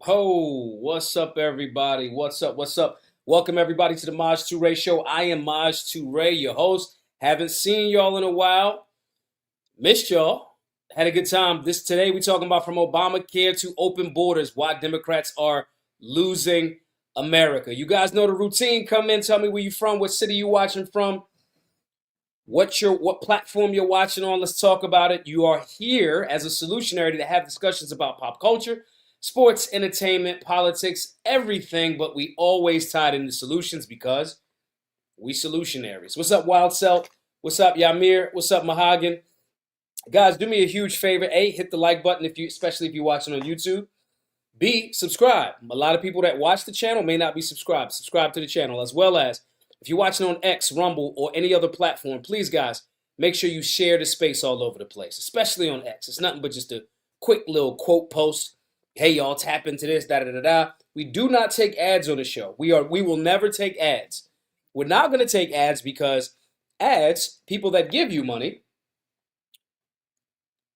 Ho, what's up, everybody? What's up? What's up? Welcome, everybody, to the Maj Toure Show. I am Maj Toure, your host. Haven't seen y'all in a while. Missed y'all. Had a good time. Today we talking about from Obamacare to open borders, why Democrats are losing America. You guys know the routine. Come in, tell me where you from, what city you watching from, what platform you're watching on. Let's talk about it. You are here as a solutionary to have discussions about pop culture, sports, entertainment, politics, everything, but we always tied into solutions because we solutionaries. What's up, Wild Self? What's up, Yamir? What's up, Mahagan? Guys, do me a huge favor. A, hit the like button especially if you're watching on YouTube. B, subscribe. A lot of people that watch the channel may not be subscribed. Subscribe to the channel, as well as if you're watching on X, Rumble, or any other platform, please, guys, make sure you share the space all over the place, especially on X. It's nothing but just a quick little quote post. Hey, y'all, tap into this, da-da-da-da. We do not take ads on the show. We will never take ads. We're not going to take ads because ads, people that give you money,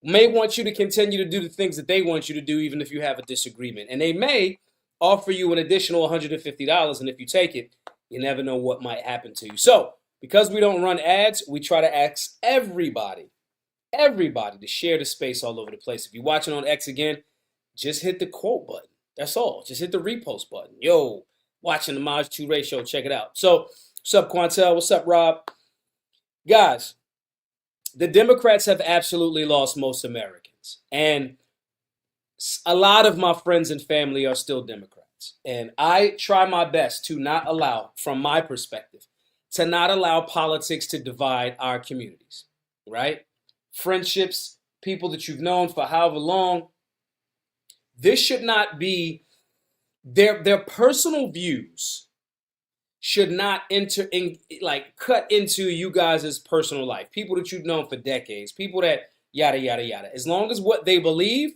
may want you to continue to do the things that they want you to do, even if you have a disagreement. And they may offer you an additional $150, and if you take it, you never know what might happen to you. So, because we don't run ads, we try to ask everybody to share the space all over the place. If you're watching on X again, just hit the quote button. That's all. Just hit the repost button. Yo, watching the Maj Toure Show, check it out. So, what's up, Quantel? What's up, Rob? Guys, the Democrats have absolutely lost most Americans. And a lot of my friends and family are still Democrats. And I try my best to not allow, from my perspective, to not allow politics to divide our communities, right? Friendships, people that you've known for however long. This should not be their personal views should not cut into you guys' personal life. People that you've known for decades, people that yada, yada, yada. As long as what they believe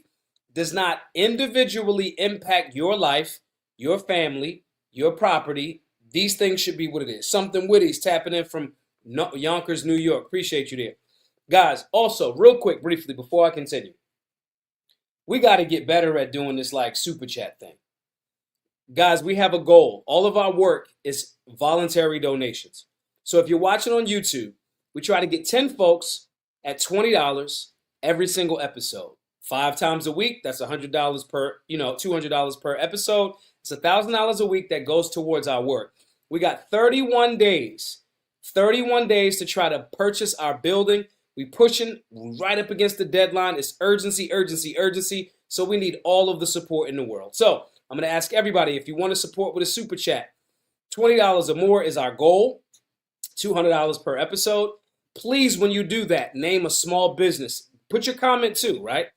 does not individually impact your life, your family, your property, these things should be what it is. Something Witty's tapping in from Yonkers, New York. Appreciate you there. Guys, also, real quick, briefly, before I continue, we got to get better at doing this like super chat thing. Guys, we have a goal. All of our work is voluntary donations. So if you're watching on YouTube, we try to get 10 folks at $20 every single episode. 5 times a week, that's $100 per, $200 per episode. It's $1,000 a week that goes towards our work. We got 31 days to try to purchase our building. We pushing right up against the deadline. It's urgency, urgency, urgency. So we need all of the support in the world. So I'm going to ask everybody, if you want to support with a super chat, $20 or more is our goal, $200 per episode. Please, when you do that, name a small business. Put your comment too, right?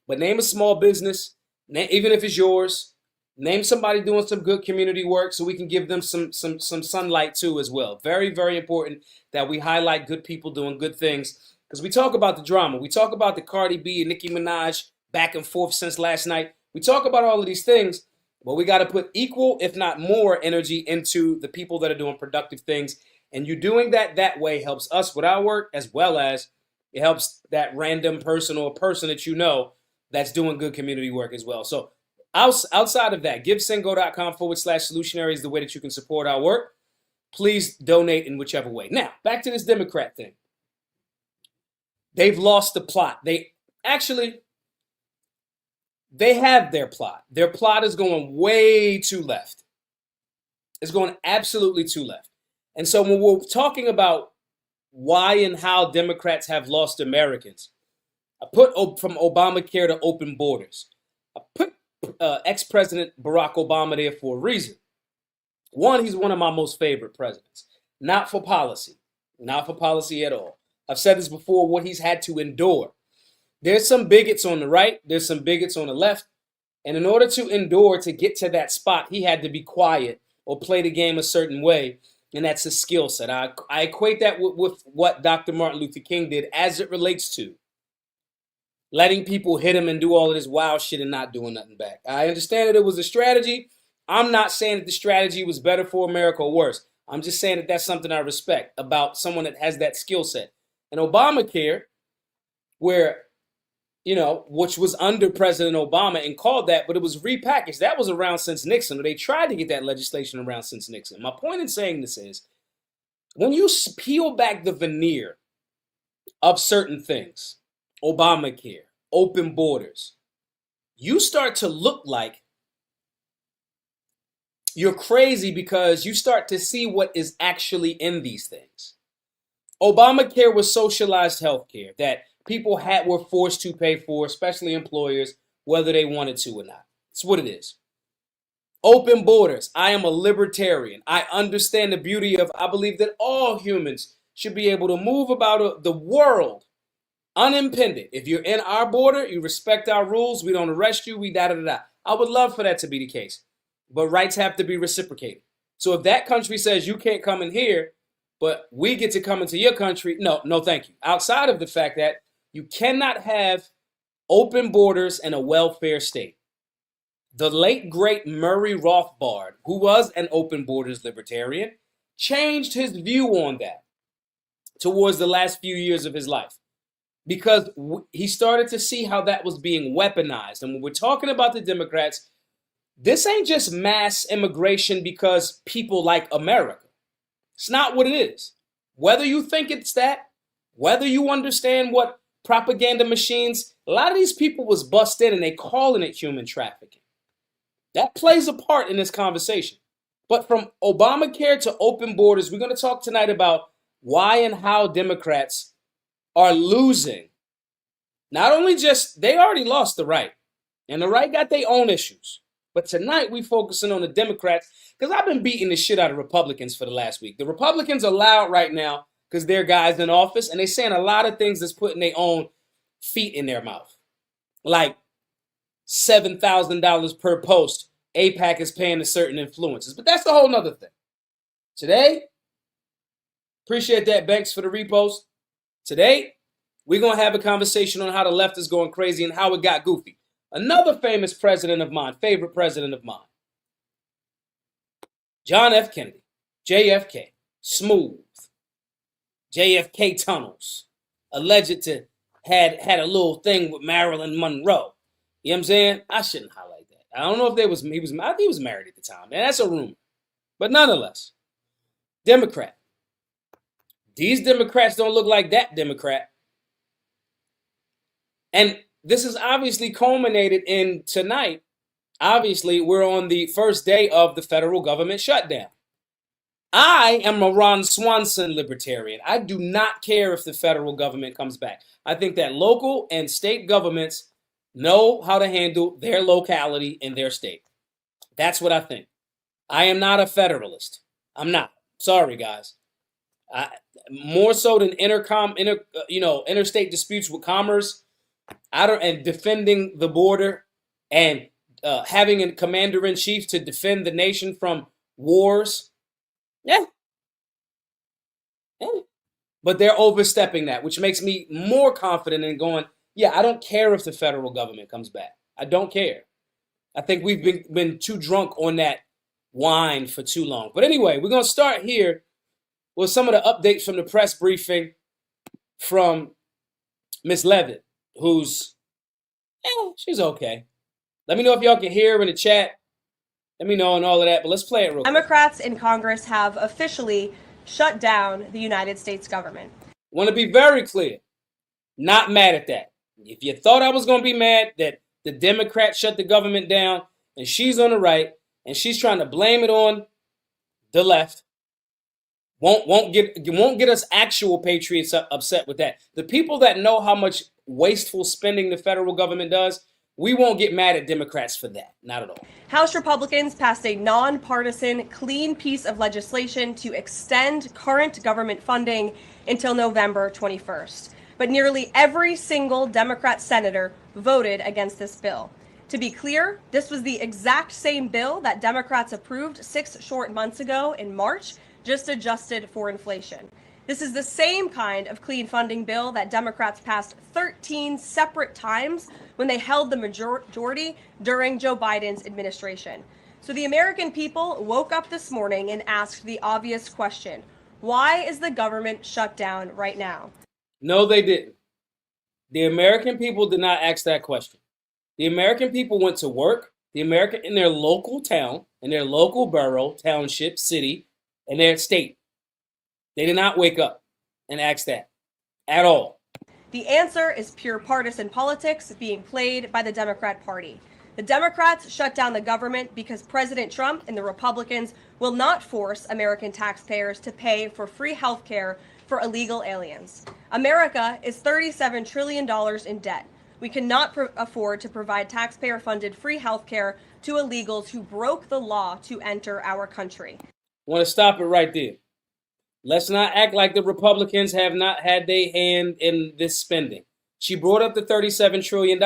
But name a small business, even if it's yours. Name somebody doing some good community work so we can give them some sunlight too as well. Very, very important that we highlight good people doing good things, because we talk about the drama. We talk about the Cardi B and Nicki Minaj back and forth since last night. We talk about all of these things, but we got to put equal, if not more, energy into the people that are doing productive things. And you doing that way helps us with our work, as well as it helps that random person or person that you know that's doing good community work as well. So outside of that, givesengo.com/solutionary is the way that you can support our work. Please donate in whichever way. Now, back to this Democrat thing. They've lost the plot. They have their plot. Their plot is going way too left. It's going absolutely too left. And so when we're talking about why and how Democrats have lost Americans, I put from Obamacare to open borders. I put ex-President Barack Obama there for a reason. One, he's one of my most favorite presidents. Not for policy at all. I've said this before, what he's had to endure. There's some bigots on the right, there's some bigots on the left, and in order to endure to get to that spot, he had to be quiet or play the game a certain way, and that's a skill set. I equate that with what Dr. Martin Luther King did as it relates to letting people hit him and do all of this wild shit and not doing nothing back. I understand that it was a strategy. I'm not saying that the strategy was better for America or worse. I'm just saying that that's something I respect about someone that has that skill set. And Obamacare, where which was under President Obama and called that, but it was repackaged. That was around since Nixon, or they tried to get that legislation around since Nixon. My point in saying this is, when you peel back the veneer of certain things, Obamacare, open borders, you start to look like you're crazy because you start to see what is actually in these things. Obamacare was socialized health care that people were forced to pay for, especially employers, whether they wanted to or not. It's what it is. Open borders. I am a libertarian. I understand the beauty of, I believe that all humans should be able to move about the world unimpeded. If you're in our border, you respect our rules, we don't arrest you, we da-da-da-da. I would love for that to be the case. But rights have to be reciprocated. So if that country says you can't come in here, but we get to come into your country, no, thank you. Outside of the fact that you cannot have open borders in a welfare state. The late, great Murray Rothbard, who was an open borders libertarian, changed his view on that towards the last few years of his life because he started to see how that was being weaponized. And when we're talking about the Democrats, this ain't just mass immigration because people like America. It's not what it is. Whether you think it's that, whether you understand what propaganda machines, a lot of these people was bust in and they calling it human trafficking. That plays a part in this conversation. But from Obamacare to open borders, we're going to talk tonight about why and how Democrats are losing. Not only just, they already lost the right, and the right got their own issues. But tonight we focusing on the Democrats because I've been beating the shit out of Republicans for the last week. The Republicans are loud right now because they're guys in office and they're saying a lot of things that's putting their own feet in their mouth. Like $7,000 per post AIPAC is paying to certain influencers. But that's a whole nother thing. Today, appreciate that, Banks, for the repost. Today, we're going to have a conversation on how the left is going crazy and how it got goofy. Another famous president of mine, favorite president of mine, John F. Kennedy, JFK, smooth, JFK tunnels, alleged to had a little thing with Marilyn Monroe. You know what I'm saying? I shouldn't highlight that. I don't know if I think he was married at the time. Man, that's a rumor. But nonetheless, Democrat. These Democrats don't look like that Democrat. And this is obviously culminated in tonight. Obviously, we're on the first day of the federal government shutdown. I am a Ron Swanson libertarian. I do not care if the federal government comes back. I think that local and state governments know how to handle their locality in their state. That's what I think. I am not a federalist. I'm not. Sorry, guys. More so than interstate disputes with commerce, and defending the border and having a commander-in-chief to defend the nation from wars. Yeah. But they're overstepping that, which makes me more confident in going, yeah, I don't care if the federal government comes back. I don't care. I think we've been too drunk on that wine for too long. But anyway, we're going to start here with some of the updates from the press briefing from Miss Levitt, who's, she's okay. Let me know if y'all can hear her in the chat. Let me know and all of that, but let's play it real quick. Democrats in Congress have officially shut down the United States government. Want to be very clear. Not mad at that. If you thought I was going to be mad that the Democrats shut the government down and she's on the right and she's trying to blame it on the left, won't get us actual patriots upset with that. The people that know how much wasteful spending the federal government does, we won't get mad at Democrats for that. Not at all. House Republicans passed a nonpartisan, clean piece of legislation to extend current government funding until November 21st. But nearly every single Democrat senator voted against this bill. To be clear, this was the exact same bill that Democrats approved 6 short months ago in March, just adjusted for inflation. This is the same kind of clean funding bill that Democrats passed 13 separate times when they held the majority during Joe Biden's administration. So the American people woke up this morning and asked the obvious question: why is the government shut down right now? No, they didn't. The American people did not ask that question. The American people went to work. In their local town, in their local borough, township, city, and their state. They did not wake up and ask that at all. The answer is pure partisan politics being played by the Democrat Party. The Democrats shut down the government because President Trump and the Republicans will not force American taxpayers to pay for free health care for illegal aliens. America is $37 trillion in debt. We cannot afford to provide taxpayer-funded free health care to illegals who broke the law to enter our country. I want to stop it right there. Let's not act like the Republicans have not had their hand in this spending. She brought up the $37 trillion.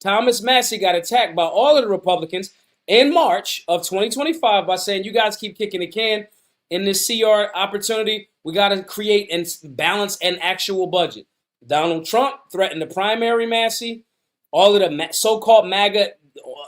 Thomas Massie got attacked by all of the Republicans in March of 2025 by saying, you guys keep kicking the can in this CR opportunity. We got to create and balance an actual budget. Donald Trump threatened to primary Massie. All of the so-called MAGA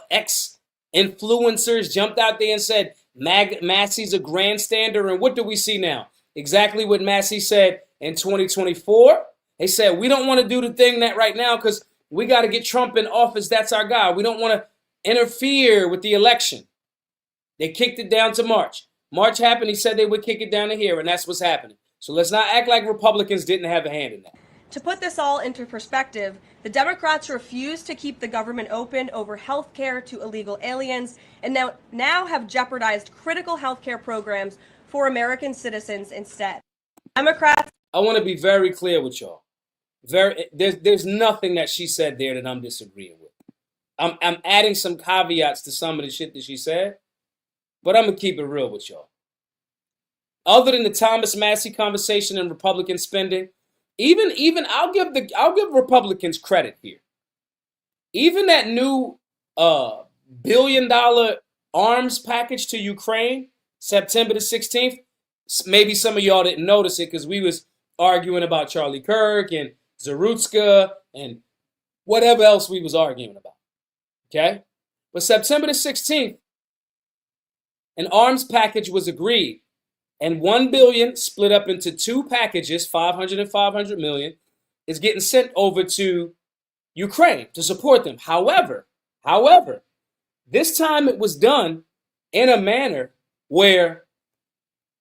ex-influencers jumped out there and said, Massie's a grandstander. And what do we see now? Exactly what Massie said in 2024. They said, we don't want to do the thing that right now because we got to get Trump in office. That's our guy. We don't want to interfere with the election. They kicked it down to March. March happened. He said they would kick it down to here, and that's what's happening. So let's not act like Republicans didn't have a hand in that. To put this all into perspective, the Democrats refused to keep the government open over health care to illegal aliens and now have jeopardized critical health care programs for American citizens instead. Democrats. I want to be very clear with y'all. There's nothing that she said there that I'm disagreeing with. I'm adding some caveats to some of the shit that she said, but I'm gonna keep it real with y'all. Other than the Thomas Massie conversation and Republican spending, even I'll give Republicans credit here. Even that new $1 billion arms package to Ukraine, September the 16th, maybe some of y'all didn't notice it because we was arguing about Charlie Kirk and Zarutska and whatever else we was arguing about. Okay? But September the 16th, an arms package was agreed. And $1 billion split up into two packages, 500 and 500 million, is getting sent over to Ukraine to support them. However, this time it was done in a manner where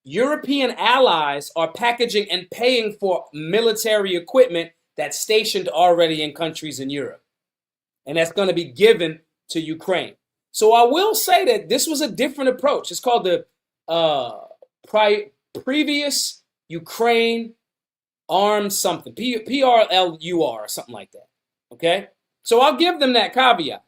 European allies are packaging and paying for military equipment that's stationed already in countries in Europe. And that's going to be given to Ukraine. So I will say that this was a different approach. It's called the previous Ukraine arms something, PRLUR or something like that. Okay? So I'll give them that caveat.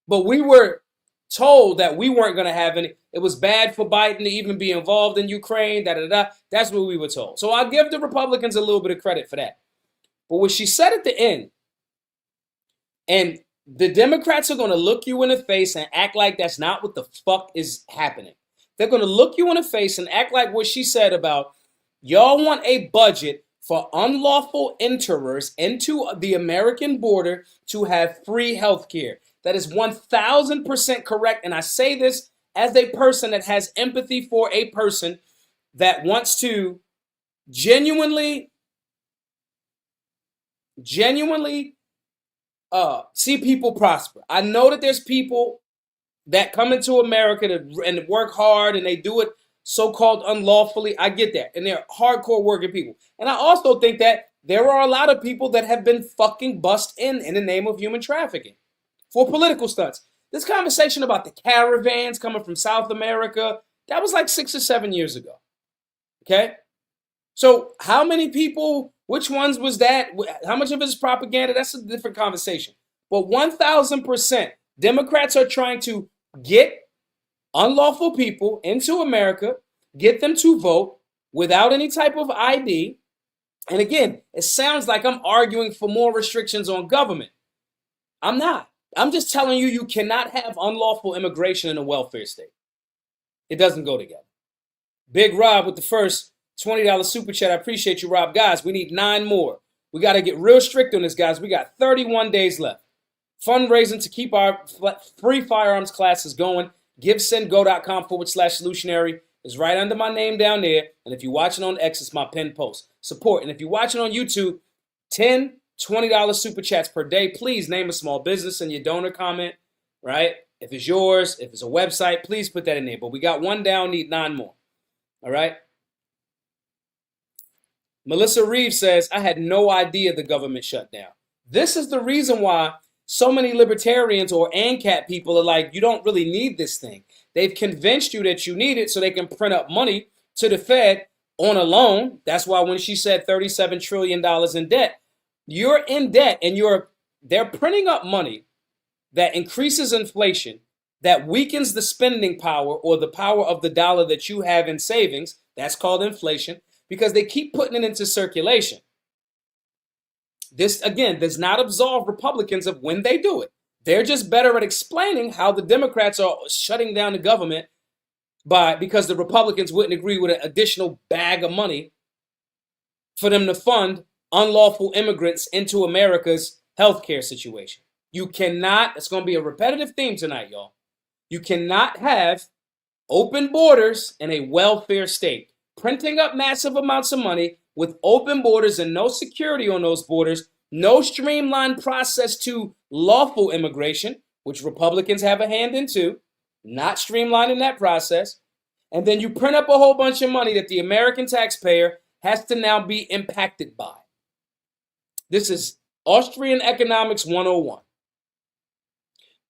But we were told that we weren't going to have any. It was bad for Biden to even be involved in Ukraine. That's what we were told. So I'll give the Republicans a little bit of credit for that. But what she said at the end, and the Democrats are going to look you in the face and act like that's not what the fuck is happening. They're going to look you in the face and act like what she said about y'all want a budget for unlawful enterers into the American border to have free health care. That is 1,000% correct. And I say this as a person that has empathy for a person that wants to genuinely see people prosper. I know that there's people that come into America and work hard and they do it so-called unlawfully. I get that. And they're hardcore working people. And I also think that there are a lot of people that have been fucking bust in the name of human trafficking for political stunts. This conversation about the caravans coming from South America, that was like 6 or 7 years ago. Okay? So how many people, which ones was that? How much of it is propaganda? That's a different conversation. But 1,000%, Democrats are trying to get unlawful people into America, get them to vote without any type of ID. And again, it sounds like I'm arguing for more restrictions on government. I'm not. I'm just telling you, you cannot have unlawful immigration in a welfare state. It doesn't go together. Big Rob with the first $20 super chat. I appreciate you, Rob. Guys, we need 9 more. We got to get real strict on this, guys. We got 31 days left. Fundraising to keep our free firearms classes going. GiveSendGo.com/solutionary is right under my name down there. And if you're watching on X, it's my pinned post. Support. And if you're watching on YouTube, 10 $20 super chats per day. Please name a small business in your donor comment, right? If it's yours, if it's a website, please put that in there. But we got one down, need 9 more. All right? Melissa Reeves says, I had no idea the government shut down. This is the reason why so many libertarians or ANCAP people are like, you don't really need this thing. They've convinced you that you need it so they can print up money to the Fed on a loan. That's why when she said $37 trillion in debt, you're in debt and they're printing up money that increases inflation, that weakens the spending power or the power of the dollar that you have in savings. That's called inflation, because they keep putting it into circulation. This, again, does not absolve Republicans of when they do it. They're just better at explaining how the Democrats are shutting down the government because the Republicans wouldn't agree with an additional bag of money for them to fund unlawful immigrants into America's healthcare situation. You cannot, it's going to be a repetitive theme tonight, y'all. You cannot have open borders in a welfare state. Printing up massive amounts of money with open borders and no security on those borders, no streamlined process to lawful immigration, which Republicans have a hand in too, not streamlining that process. And then you print up a whole bunch of money that the American taxpayer has to now be impacted by. This is Austrian Economics 101.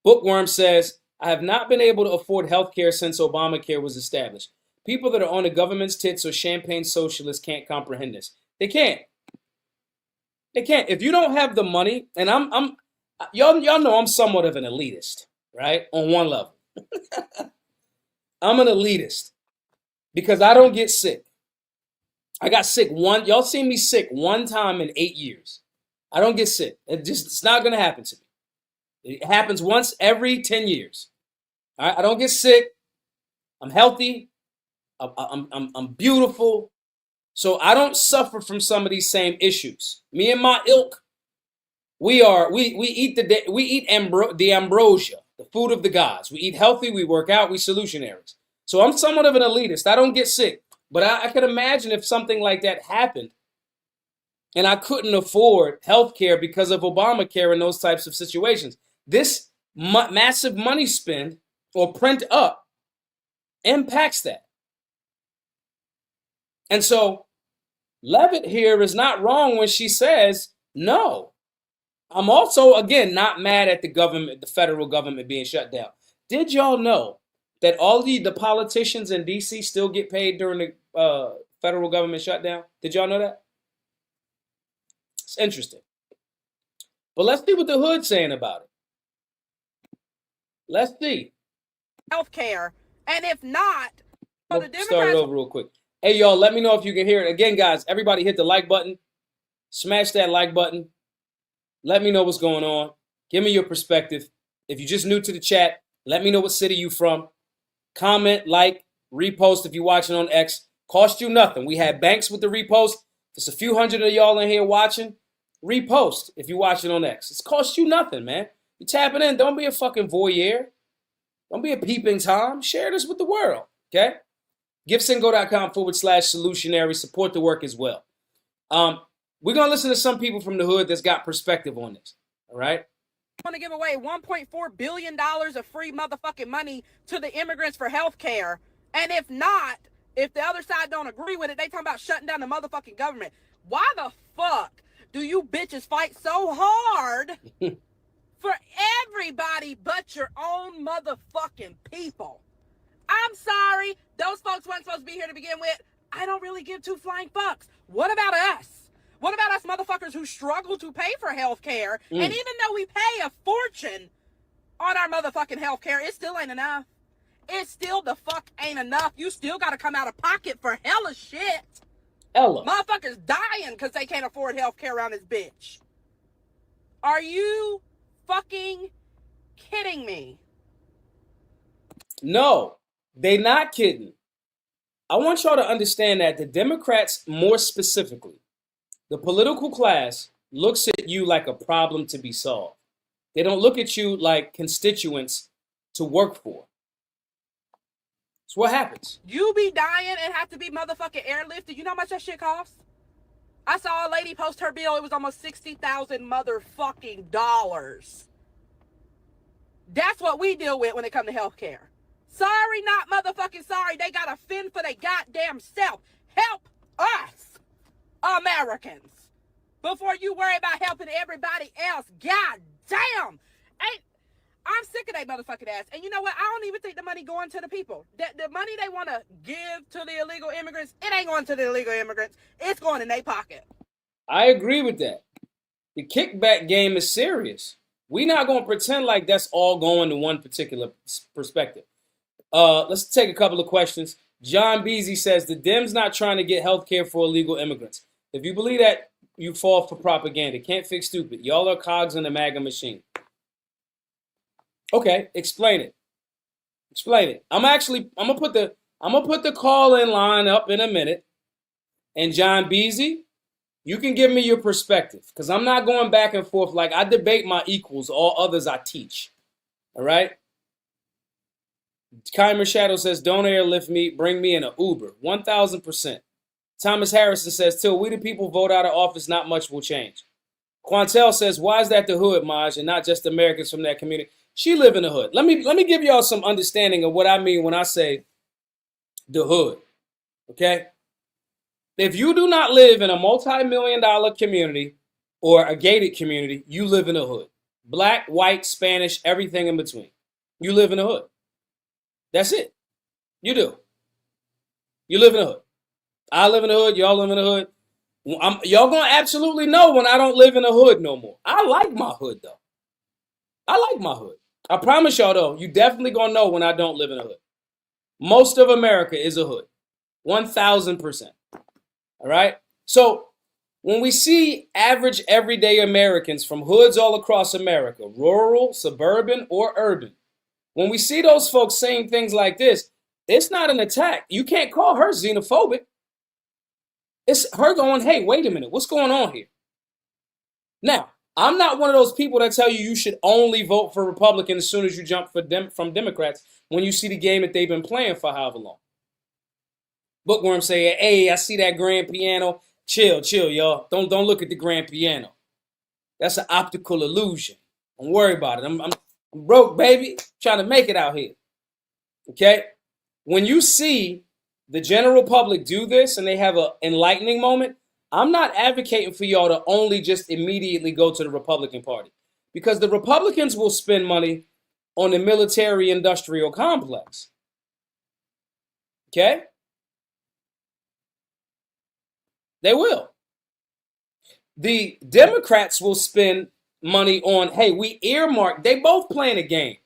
Bookworm says, I have not been able to afford health care since Obamacare was established. People that are on the government's tits or champagne socialists can't comprehend this. They can't. They can't. If you don't have the money, and y'all know I'm somewhat of an elitist, right? On one level. I'm an elitist because I don't get sick. I got sick y'all seen me sick one time in 8 years. I don't get sick. It's not going to happen to me. It happens once every 10 years. All right? I don't get sick. I'm healthy. I'm beautiful. So I don't suffer from some of these same issues. Me and my ilk, we eat the ambrosia, the food of the gods. We eat healthy, we work out, we solutionaries. So I'm somewhat of an elitist. I don't get sick. But I could imagine if something like that happened and I couldn't afford health care because of Obamacare and those types of situations. This massive money spend or print up impacts that. And so Levitt here is not wrong when she says, no. I'm also, again, not mad at the government, the federal government being shut down. Did y'all know that all the politicians in D.C. still get paid during the federal government shutdown? Did y'all know that? It's interesting. But let's see what the hood's saying about it. Let's see. Healthcare, and if not, the Democrats start it over real quick. Hey, y'all, let me know if you can hear it. Again, guys, everybody hit the like button. Smash that like button. Let me know what's going on. Give me your perspective. If you're just new to the chat, let me know what city you from. Comment, like, repost if you're watching on X. Cost you nothing. We had banks with the repost. There's a few hundred of y'all in here watching. Repost if you're watching on X. It's cost you nothing, man. You tapping in. Don't be a fucking voyeur. Don't be a peeping Tom. Share this with the world, okay? giftsandgo.com/solutionary. Support the work as well. We're going to listen to some people from the hood that's got perspective on this, all right? Want to give away $1.4 billion of free motherfucking money to the immigrants for health care. And if not, if the other side don't agree with it, they talking about shutting down the motherfucking government. Why the fuck do you bitches fight so hard for everybody but your own motherfucking people? I'm sorry, those folks weren't supposed to be here to begin with. I don't really give two flying fucks. What about us? What about us motherfuckers who struggle to pay for health care? And even though we pay a fortune on our motherfucking health care, it still ain't enough. It still the fuck ain't enough. You still got to come out of pocket for hella shit. Ella. Motherfuckers dying because they can't afford health care around this bitch. Are you fucking kidding me? No, they not kidding. I want y'all to understand that the Democrats, more specifically, the political class, looks at you like a problem to be solved. They don't look at you like constituents to work for. It's what happens. You be dying and have to be motherfucking airlifted. You know how much that shit costs? I saw a lady post her bill. It was almost $60,000 motherfucking dollars. That's what we deal with when it comes to health care. Sorry, not motherfucking sorry. They got to fend for their goddamn self. Help us, Americans, before you worry about helping everybody else. God damn. I'm sick of that motherfucking ass. And you know what? I don't even think the money going to the people. The money they want to give to the illegal immigrants, it ain't going to the illegal immigrants. It's going in their pocket. I agree with that. The kickback game is serious. We're not going to pretend like that's all going to one particular perspective. Let's take a couple of questions. John Beasy says, the Dems not trying to get health care for illegal immigrants. If you believe that, you fall for propaganda. Can't fix stupid. Y'all are cogs in the MAGA machine. Okay, explain it. Explain it. I'm gonna put the call-in line up in a minute. And John Beasy, you can give me your perspective, because I'm not going back and forth. Like, I debate my equals, all others I teach. All right? Kymer Shadow says, don't airlift me, bring me in an Uber. 1,000%. Thomas Harrison says, till we the people vote out of office, not much will change. Quantel says, why is that the hood, Maj, and not just Americans from that community? She live in the hood. Let me give y'all some understanding of what I mean when I say the hood. Okay? If you do not live in a multi-million-dollar community or a gated community, you live in the hood. Black, white, Spanish, everything in between. You live in the hood. That's it. You do. You live in the hood. I live in the hood. Y'all live in the hood. Y'all gonna absolutely know when I don't live in the hood no more. I like my hood, though. I like my hood. I promise y'all, though, you definitely gonna know when I don't live in a hood. Most of America is a hood. 1,000%. All right? So when we see average everyday Americans from hoods all across America, rural, suburban, or urban, when we see those folks saying things like this, it's not an attack. You can't call her xenophobic. It's her going, hey, wait a minute, what's going on here? Now, I'm not one of those people that tell you should only vote for Republicans as soon as you jump from Democrats when you see the game that they've been playing for however long. Bookworm saying, hey, I see that grand piano. Chill, y'all. Don't look at the grand piano. That's an optical illusion. Don't worry about it. I'm broke, baby. Trying to make it out here. Okay? When you see the general public do this and they have an enlightening moment, I'm not advocating for y'all to only just immediately go to the Republican Party, because the Republicans will spend money on the military-industrial complex. Okay? They will. The Democrats will spend money on, hey, we earmark. They both playing a game.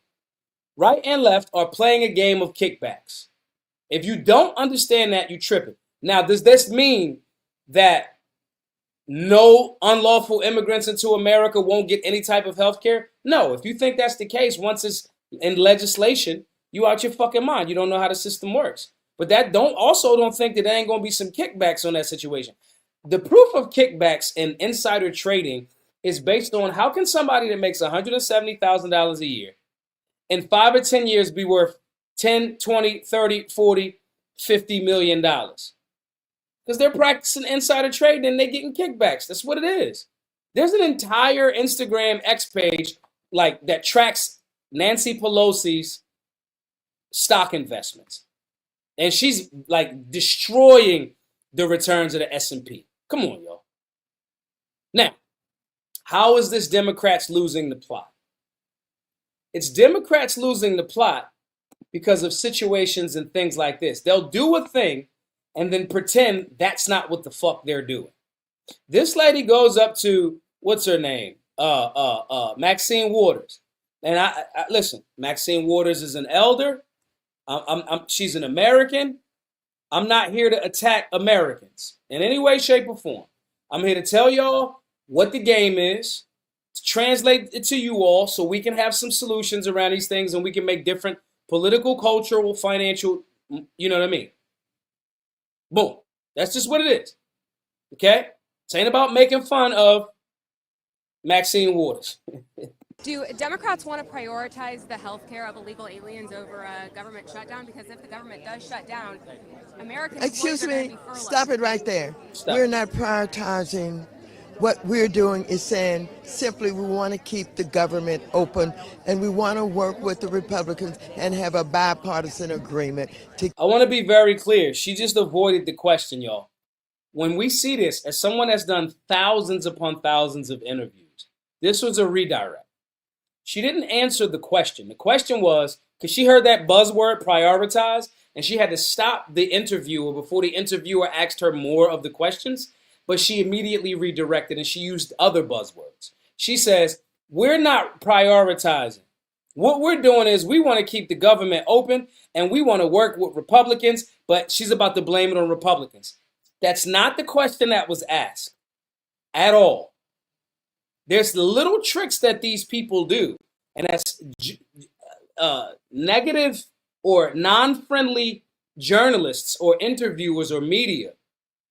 Right and left are playing a game of kickbacks. If you don't understand that, you tripping. Now, does this mean that no unlawful immigrants into America won't get any type of health care? No. If you think that's the case, once it's in legislation, you out your fucking mind. You don't know how the system works. But that don't think that there ain't going to be some kickbacks on that situation. The proof of kickbacks and insider trading is based on how can somebody that makes $170,000 a year in 5 or 10 years be worth 10, 20, 30, 40, $50 million? Because they're practicing insider trading and they're getting kickbacks. That's what it is. There's an entire Instagram X page like that tracks Nancy Pelosi's stock investments. And she's like destroying the returns of the S&P. Come on, y'all. Now, how is this Democrats losing the plot? It's Democrats losing the plot because of situations and things like this. They'll do a thing and then pretend that's not what the fuck they're doing. This lady goes up to, what's her name? Maxine Waters. And I listen, Maxine Waters is an elder. She's an American. I'm not here to attack Americans in any way, shape, or form. I'm here to tell y'all what the game is, to translate it to you all so we can have some solutions around these things and we can make different political, cultural, financial, you know what I mean? Boom. That's just what it is. Okay? It ain't about making fun of Maxine Waters. Do Democrats want to prioritize the health care of illegal aliens over a government shutdown? Because if the government does shut down, American Excuse employees are going to me, be furloughed. stop it right there. Stop. We're not prioritizing. What we're doing is saying simply we want to keep the government open and we want to work with the Republicans and have a bipartisan agreement to. I want to be very clear. She just avoided the question, y'all. When we see this, as someone that's done thousands upon thousands of interviews, this was a redirect. She didn't answer the question. The question was, because she heard that buzzword prioritize, and she had to stop the interviewer before the interviewer asked her more of the questions, but she immediately redirected and she used other buzzwords. She says, we're not prioritizing. What we're doing is we want to keep the government open and we want to work with Republicans, but she's about to blame it on Republicans. That's not the question that was asked at all. There's little tricks that these people do, and that's negative or non-friendly journalists or interviewers or media,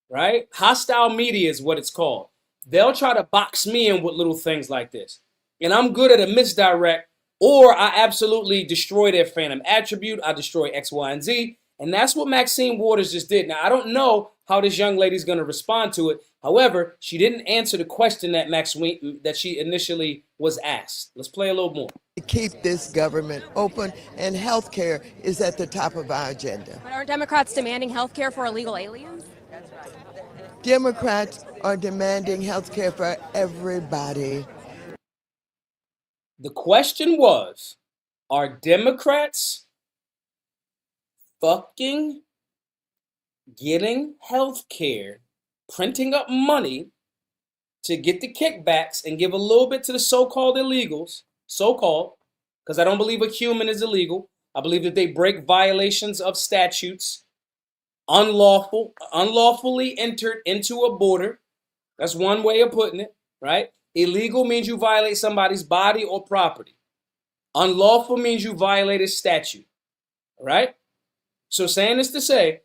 right? Hostile media is what it's called. They'll try to box me in with little things like this. And I'm good at a misdirect, or I absolutely destroy their phantom attribute. I destroy X, Y, and Z. And that's what Maxine Waters just did. Now, I don't know how this young lady's going to respond to it. However, she didn't answer the question that she initially was asked. Let's play a little more. To keep this government open, and health care is at the top of our agenda. But aren't Democrats demanding health care for illegal aliens? Democrats are demanding health care for everybody. The question was, are Democrats fucking getting health care, printing up money to get the kickbacks and give a little bit to the so-called illegals, so-called, because I don't believe a human is illegal. I believe that they break violations of statutes, unlawfully entered into a border. That's one way of putting it, right? Illegal means you violate somebody's body or property. Unlawful means you violate a statute, right? So saying this to say,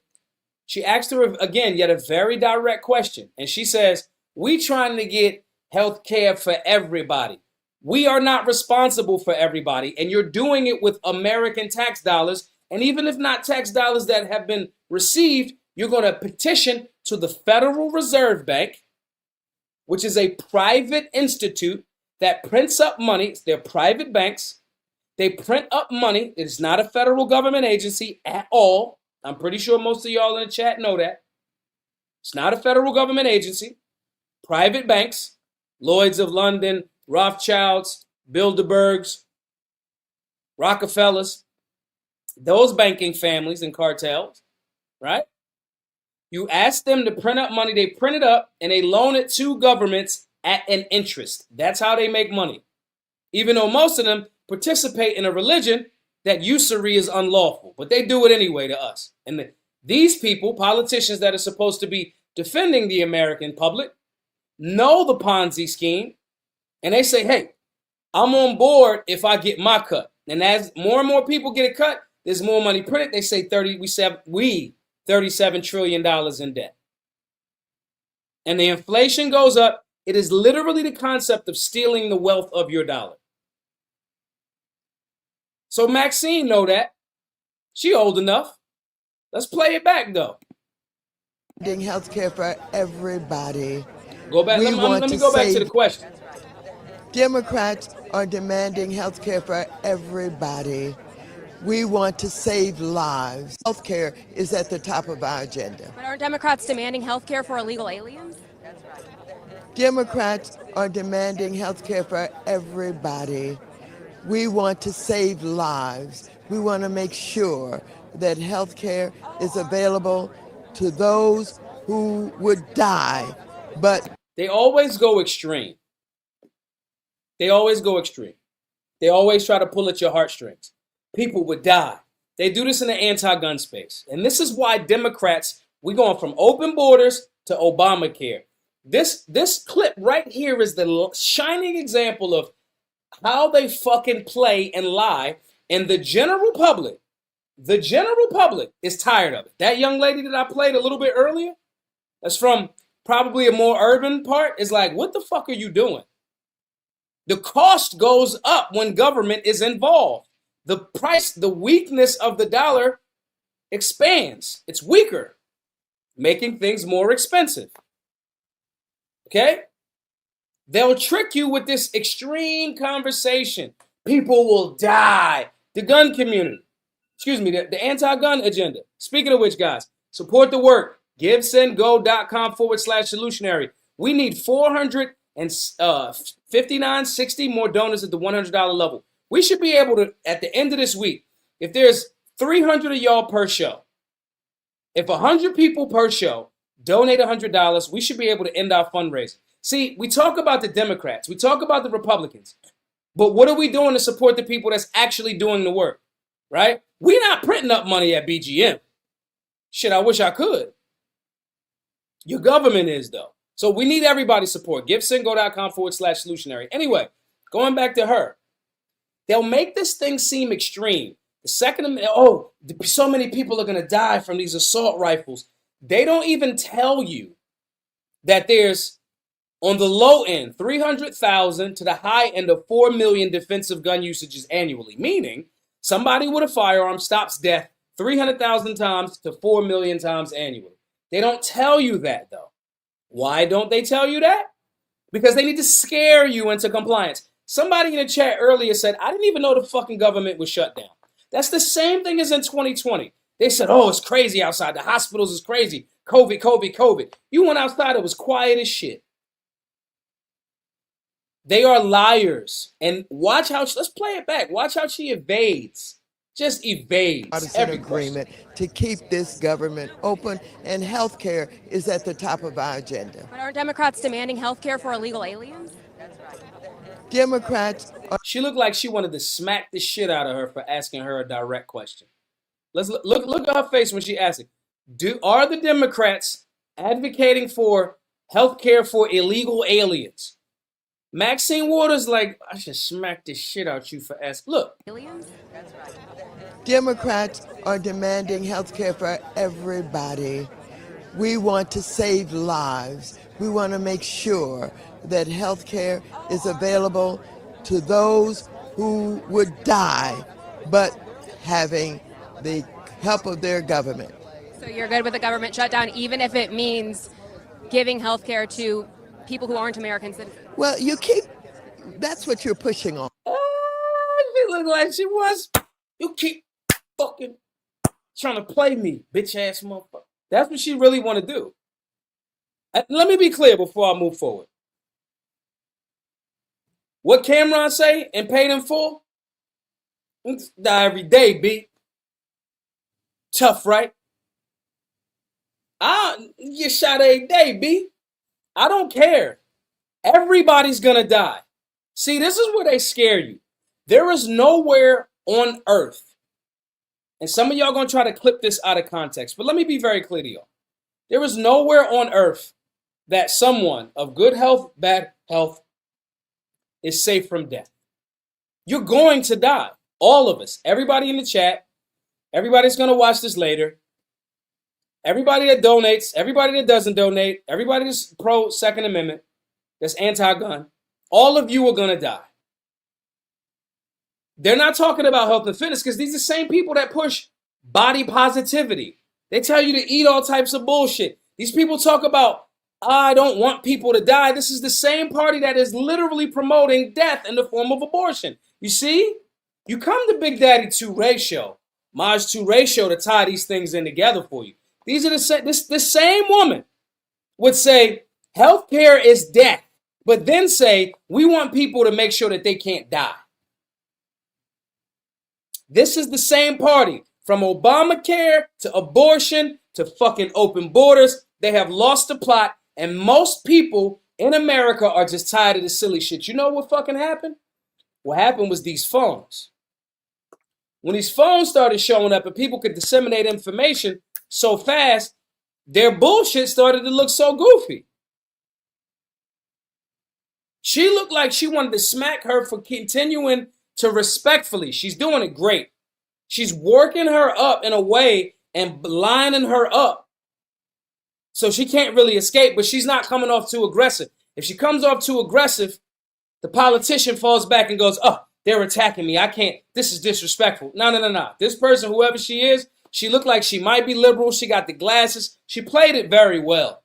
she asked her again, yet a very direct question. And she says, we trying to get health care for everybody. We are not responsible for everybody. And you're doing it with American tax dollars. And even if not tax dollars that have been received, you're going to petition to the Federal Reserve Bank, which is a private institute that prints up money. They're private banks. They print up money. It is not a federal government agency at all. I'm pretty sure most of y'all in the chat know that. It's not a federal government agency. Private banks, Lloyds of London, Rothschilds, Bilderbergs, Rockefellers, those banking families and cartels, right? You ask them to print up money, they print it up, and they loan it to governments at an interest. That's how they make money. Even though most of them participate in a religion that usury is unlawful, but they do it anyway to us. And these people, politicians that are supposed to be defending the American public, know the Ponzi scheme, and they say, hey, I'm on board if I get my cut. And as more and more people get a cut, there's more money printed. They say $37 trillion in debt. And the inflation goes up. It is literally the concept of stealing the wealth of your dollar. So Maxine know that. She old enough. Let's play it back though. Health care for everybody. Go back. Let me go back to the question. Democrats are demanding health care for everybody. We want to save lives. Health care is at the top of our agenda. But aren't Democrats demanding health care for illegal aliens? Democrats are demanding health care for everybody. We want to save lives. We want to make sure that health care is available to those who would die. But they always go extreme. They always go extreme. They always try to pull at your heartstrings. People would die. They do this in the anti-gun space. And this is why Democrats, we're going from open borders to Obamacare. This clip right here is the shining example of how they fucking play and lie. And the general public is tired of it. That young lady that I played a little bit earlier, that's from probably a more urban part, is like, what the fuck are you doing? The cost goes up when government is involved. The price, the weakness of the dollar expands. It's weaker, making things more expensive. Okay? They'll trick you with this extreme conversation. People will die. The gun community. Excuse me, the anti-gun agenda. Speaking of which, guys, support the work. GiveSendGo.com/solutionary. We need 459.60 more donors at the $100 level. We should be able to, at the end of this week, if there's 300 of y'all per show, if 100 people per show donate $100, we should be able to end our fundraising. See, we talk about the Democrats, we talk about the Republicans, but what are we doing to support the people that's actually doing the work, right? We're not printing up money at BGM. Shit, I wish I could. Your government is, though. So we need everybody's support. GiveSendGo.com/solutionary. Anyway, going back to her. They'll make this thing seem extreme. The second, so many people are going to die from these assault rifles. They don't even tell you that there's, on the low end, 300,000 to the high end of 4 million defensive gun usages annually. Meaning, somebody with a firearm stops death 300,000 times to 4 million times annually. They don't tell you that, though. Why don't they tell you that? Because they need to scare you into compliance. Somebody in the chat earlier said, I didn't even know the fucking government was shut down. That's the same thing as in 2020. They said, oh, it's crazy outside. The hospitals is crazy. COVID, COVID, COVID. You went outside, it was quiet as shit. They are liars. And watch how, let's play it back. Watch how she evades. Just evades every agreement to keep this government open, and health care is at the top of our agenda. But aren't Democrats demanding health care for illegal aliens? Democrats are... She looked like she wanted to smack the shit out of her for asking her a direct question. Let's look at her face when she asked it. Are the Democrats advocating for health care for illegal aliens? Maxine Waters like, I should smack the shit out you for asking. Look. Aliens? Democrats are demanding health care for everybody. We want to save lives. We want to make sure that health care is available to those who would die, but having the help of their government. So you're good with the government shutdown, even if it means giving health care to people who aren't American citizens? Well, that's what you're pushing on. She looked like she was. You keep fucking trying to play me, bitch ass motherfucker. That's what she really want to do. Let me be clear before I move forward. What Cameron say and paid in full? Die every day, B. Tough, right? I get shot every day, B. I don't care. Everybody's gonna die. See, this is where they scare you. There is nowhere on earth, and some of y'all gonna try to clip this out of context, but let me be very clear to y'all. There is nowhere on earth that someone of good health, bad health, is safe from death. You're going to die. All of us. Everybody in the chat. Everybody's going to watch this later. Everybody that donates. Everybody that doesn't donate. Everybody that's pro Second Amendment. That's anti-gun. All of you are going to die. They're not talking about health and fitness because these are the same people that push body positivity. They tell you to eat all types of bullshit. These people talk about, I don't want people to die. This is the same party that is literally promoting death in the form of abortion. You see? You come to Big Daddy 2 Ratio, Maj 2 Ratio to tie these things in together for you. These are the same woman would say healthcare is death, but then say we want people to make sure that they can't die. This is the same party from Obamacare to abortion to fucking open borders. They have lost the plot, and most people in America are just tired of this silly shit. You know what fucking happened? What happened was these phones. When these phones started showing up and people could disseminate information so fast, their bullshit started to look so goofy. She looked like she wanted to smack her for continuing to respectfully. She's doing it great. She's working her up in a way and lining her up so she can't really escape, but she's not coming off too aggressive. If she comes off too aggressive, the politician falls back and goes, oh, they're attacking me. I can't. This is disrespectful. No. This person, whoever she is, she looked like she might be liberal. She got the glasses. She played it very well.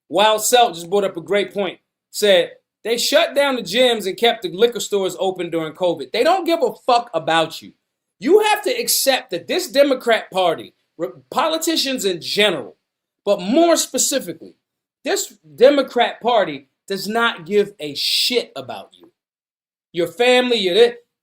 Wild Selt just brought up a great point. Said, they shut down the gyms and kept the liquor stores open during COVID. They don't give a fuck about you. You have to accept that this Democrat Party, politicians in general, but more specifically, this Democrat Party does not give a shit about you. Your family,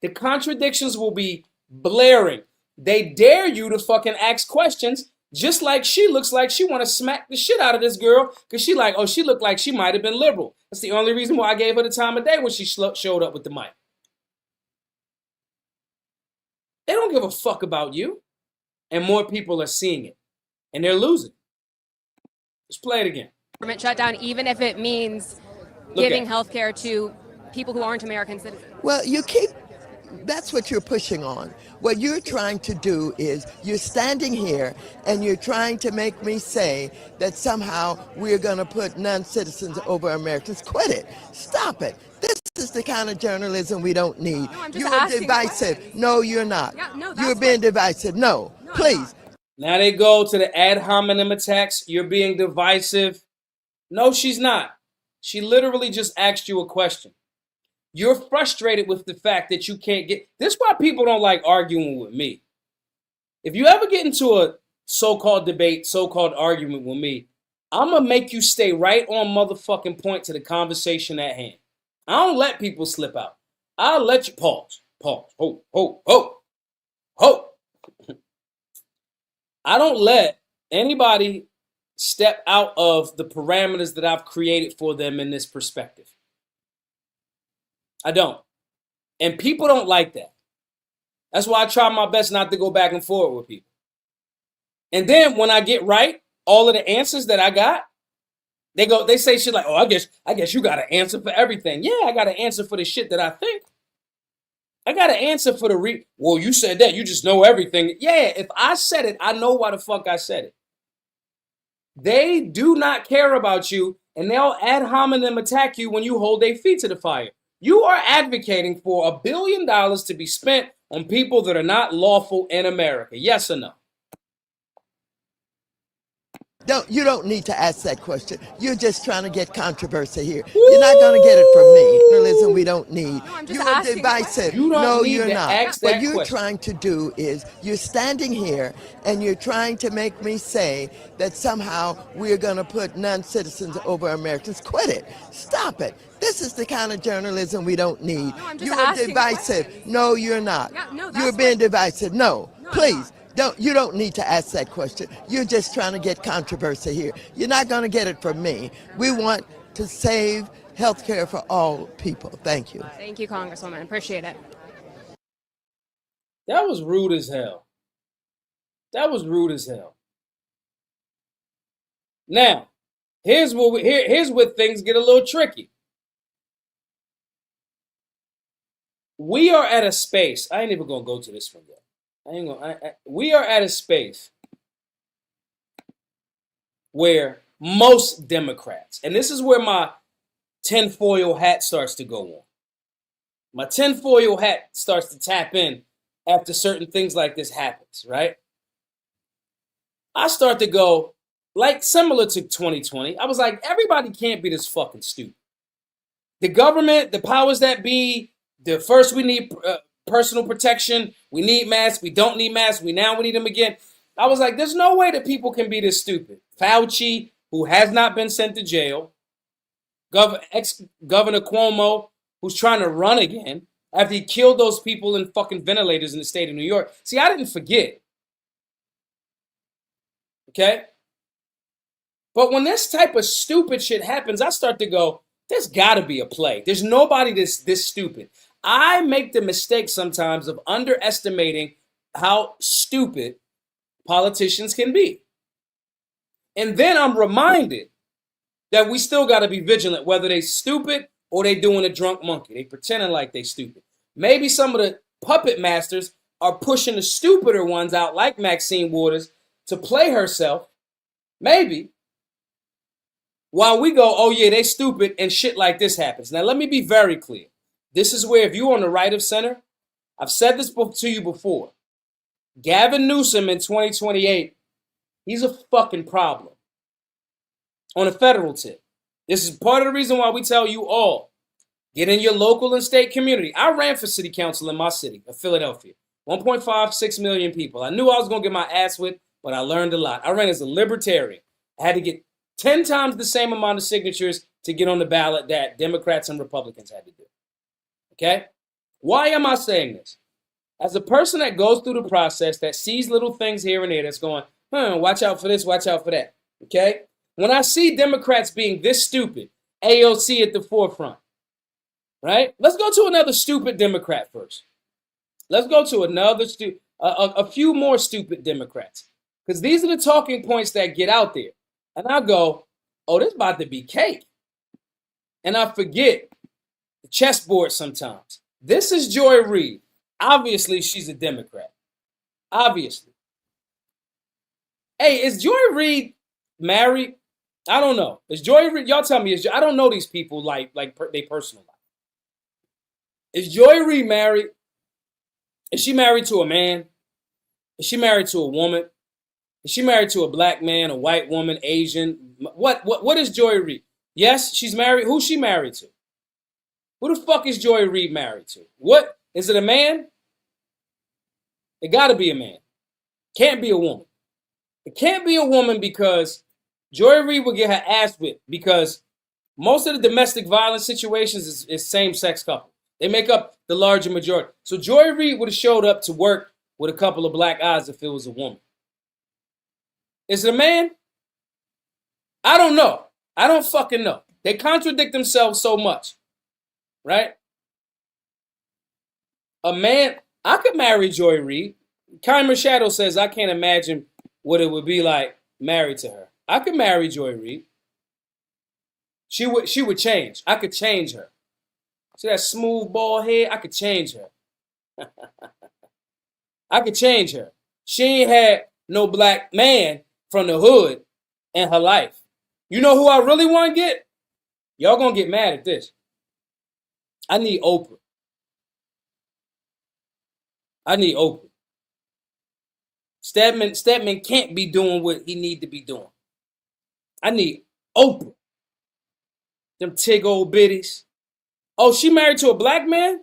the contradictions will be blaring. They dare you to fucking ask questions, just like she looks like she want to smack the shit out of this girl because she like, oh, she looked like she might have been liberal. That's the only reason why I gave her the time of day when she showed up with the mic. They don't give a fuck about you. And more people are seeing it. And they're losing. Let's play it again. Government shutdown, even if it means giving health care to people who aren't American citizens. Well, that's what you're pushing on. What you're trying to do is you're standing here and you're trying to make me say that somehow we're going to put non-citizens over Americans. Quit it. Stop it. This is the kind of journalism we don't need. No, I'm just You're divisive. No, you're not. Yeah, no, You're being divisive. No, please. Now they go to the ad hominem attacks. You're being divisive. No, she's not. She literally just asked you a question. You're frustrated with the fact that you can't get... This is why people don't like arguing with me. If you ever get into a so-called debate, so-called argument with me, I'm going to make you stay right on motherfucking point to the conversation at hand. I don't let people slip out. I'll let you... Pause. Ho. I don't let anybody step out of the parameters that I've created for them in this perspective. I don't. And people don't like that. That's why I try my best not to go back and forth with people. And then when I get right, all of the answers that I got, they say shit like, oh, I guess you got an answer for everything. Yeah, I got an answer for the shit that I think. I got an answer for well, you said that, you just know everything. Yeah, if I said it, I know why the fuck I said it. They do not care about you, and they'll ad hominem attack you when you hold their feet to the fire. You are advocating for $1 billion to be spent on people that are not lawful in America. Yes or no? You don't need to ask that question. You're just trying to get controversy here. You're not going to get it from me. Journalism we don't need. No, I'm just You're divisive. You don't no, need you're to not. ask What that you're question. trying to do is you're standing here and you're trying to make me say that somehow we're going to put non-citizens over Americans. Quit it. Stop it. This is the kind of journalism we don't need. No, I'm just You're asking divisive. questions. No, you're not. Yeah, no, You're that's being what- divisive. No, No, I'm please. not. You don't need to ask that question. You're just trying to get controversy here. You're not going to get it from me. We want to save health care for all people. Thank you. Thank you, Congresswoman. Appreciate it. That was rude as hell. Now, here's where things get a little tricky. We are at a space. I ain't even gonna go to this one yet. We are at a space where most Democrats, and this is where my tinfoil hat starts to go on. My tinfoil hat starts to tap in after certain things like this happens, right? I start to go, like similar to 2020, I was like, everybody can't be this fucking stupid. The government, the powers that be, the first we need personal protection, we need masks, we don't need masks, we need them again. I was like, there's no way that people can be this stupid. Fauci, who has not been sent to jail, ex-Governor Cuomo, who's trying to run again after he killed those people in fucking ventilators in the state of New York. See, I didn't forget. Okay? But when this type of stupid shit happens, I start to go, there's got to be a play. There's nobody this stupid. I make the mistake sometimes of underestimating how stupid politicians can be. And then I'm reminded that we still got to be vigilant, whether they stupid or they doing a drunk monkey. They pretending like they stupid. Maybe some of the puppet masters are pushing the stupider ones out, like Maxine Waters, to play herself. Maybe. while we go, oh yeah, they stupid, and shit like this happens. Now, let me be very clear. This is where if you're on the right of center, I've said this to you before. Gavin Newsom in 2028, he's a fucking problem on a federal tip. This is part of the reason why we tell you all, get in your local and state community. I ran for city council in my city of Philadelphia. 1.56 million people. I knew I was going to get my ass whipped, but I learned a lot. I ran as a libertarian. I had to get 10 times the same amount of signatures to get on the ballot that Democrats and Republicans had to do. Okay? Why am I saying this? As a person that goes through the process, that sees little things here and there, that's going, watch out for this, watch out for that. Okay? When I see Democrats being this stupid, AOC at the forefront, right? Let's go to another stupid Democrat first. Let's go to another a few more stupid Democrats. Because these are the talking points that get out there. And I go, oh, this about to be cake. And I forget the chessboard sometimes. This is Joy Reid. Obviously, she's a Democrat. Obviously. Hey, is Joy Reid married? I don't know. Is Joy Reid, y'all tell me, I don't know these people like they personal life. Is Joy Reid married? Is she married to a man? Is she married to a woman? Is she married to a black man, a white woman, Asian? What is Joy Reid? Yes, she's married. Who's she married to? Who the fuck is Joy Reid married to? What? Is it a man? It gotta be a man. Can't be a woman. It can't be a woman because Joy Reid will get her ass whipped because most of the domestic violence situations is same-sex couple. They make up the larger majority. So Joy Reid would have showed up to work with a couple of black eyes if it was a woman. Is it a man? I don't know. I don't fucking know. They contradict themselves so much, right? A man, I could marry Joy Reid. Kymer Shadow says, I can't imagine what it would be like married to her. I could marry Joy Reid. She would change. I could change her. See that smooth bald head? I could change her. I could change her. She ain't had no black man from the hood in her life. You know who I really want to get? Y'all gonna get mad at this. I need Oprah. I need Oprah. Stedman can't be doing what he need to be doing. I need Oprah. Them tig old biddies. Oh, she married to a black man?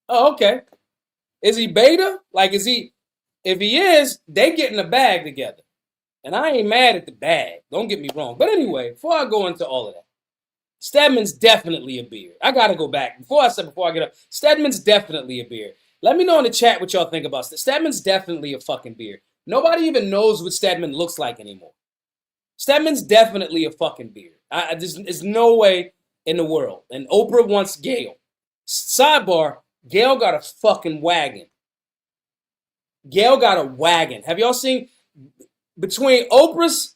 Oh, okay. Is he beta? Like, is he? If he is, they get in the bag together. And I ain't mad at the bag. Don't get me wrong. But anyway, before I go into all of that, Stedman's definitely a beard. I got to go back. Before I get up, Stedman's definitely a beard. Let me know in the chat what y'all think about Stedman's definitely a fucking beard. Nobody even knows what Stedman looks like anymore. Stedman's definitely a fucking beard. There's no way in the world. And Oprah wants Gail. Sidebar, Gail got a fucking wagon. Gail got a wagon. Have y'all seen, between Oprah's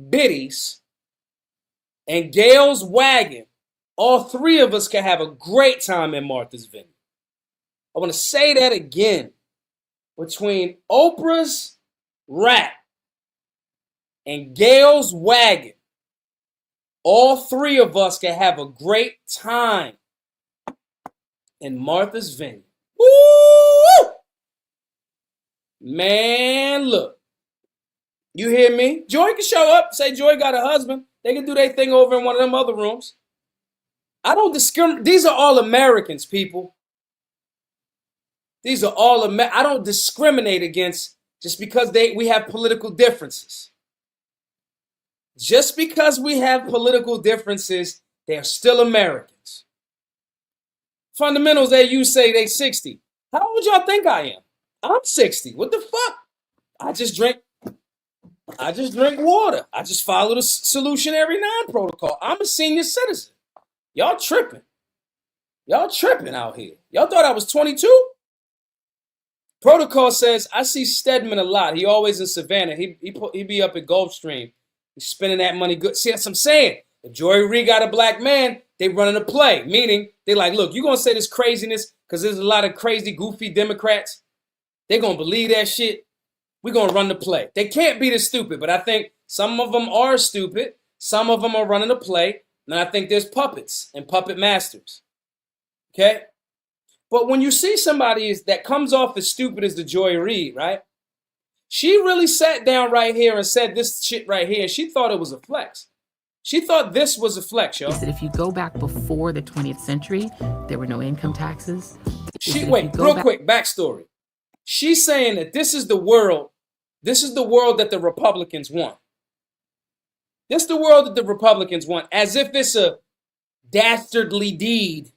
biddies and Gail's wagon, all three of us can have a great time in Martha's Vineyard. I want to say that again. Between Oprah's rat and Gail's wagon, all three of us can have a great time in Martha's Vineyard. Woo! Man, look. You hear me? Joy can show up, say Joy got a husband. They can do their thing over in one of them other rooms. I don't discriminate. These are all Americans, people. These are all I don't discriminate against just because we have political differences. Just because we have political differences, they're still Americans. Fundamentals, you say they 60. How old y'all think I am? I'm 60. What the fuck? I just drink water. I just follow the Solutionary 9 protocol. I'm a senior citizen. Y'all tripping. Y'all tripping out here. Y'all thought I was 22? Protocol says, I see Stedman a lot. He always in Savannah. He be up at Gulfstream. He's spending that money good. See, that's what I'm saying. If Joy Reid got a black man, they running a play. Meaning, they like, look, you going to say this craziness because there's a lot of crazy, goofy Democrats. They going to believe that shit. We're going to run the play. They can't be this stupid, but I think some of them are stupid. Some of them are running a play, and I think there's puppets and puppet masters. Okay? But when you see somebody that comes off as stupid as the Joy Reid, right? She really sat down right here and said this shit right here, and she thought it was a flex. She thought this was a flex, yo. Is that if you go back before the 20th century, there were no income taxes. Quick, backstory. She's saying that this is the world that the Republicans want. This is the world that the Republicans want, as if it's a dastardly deed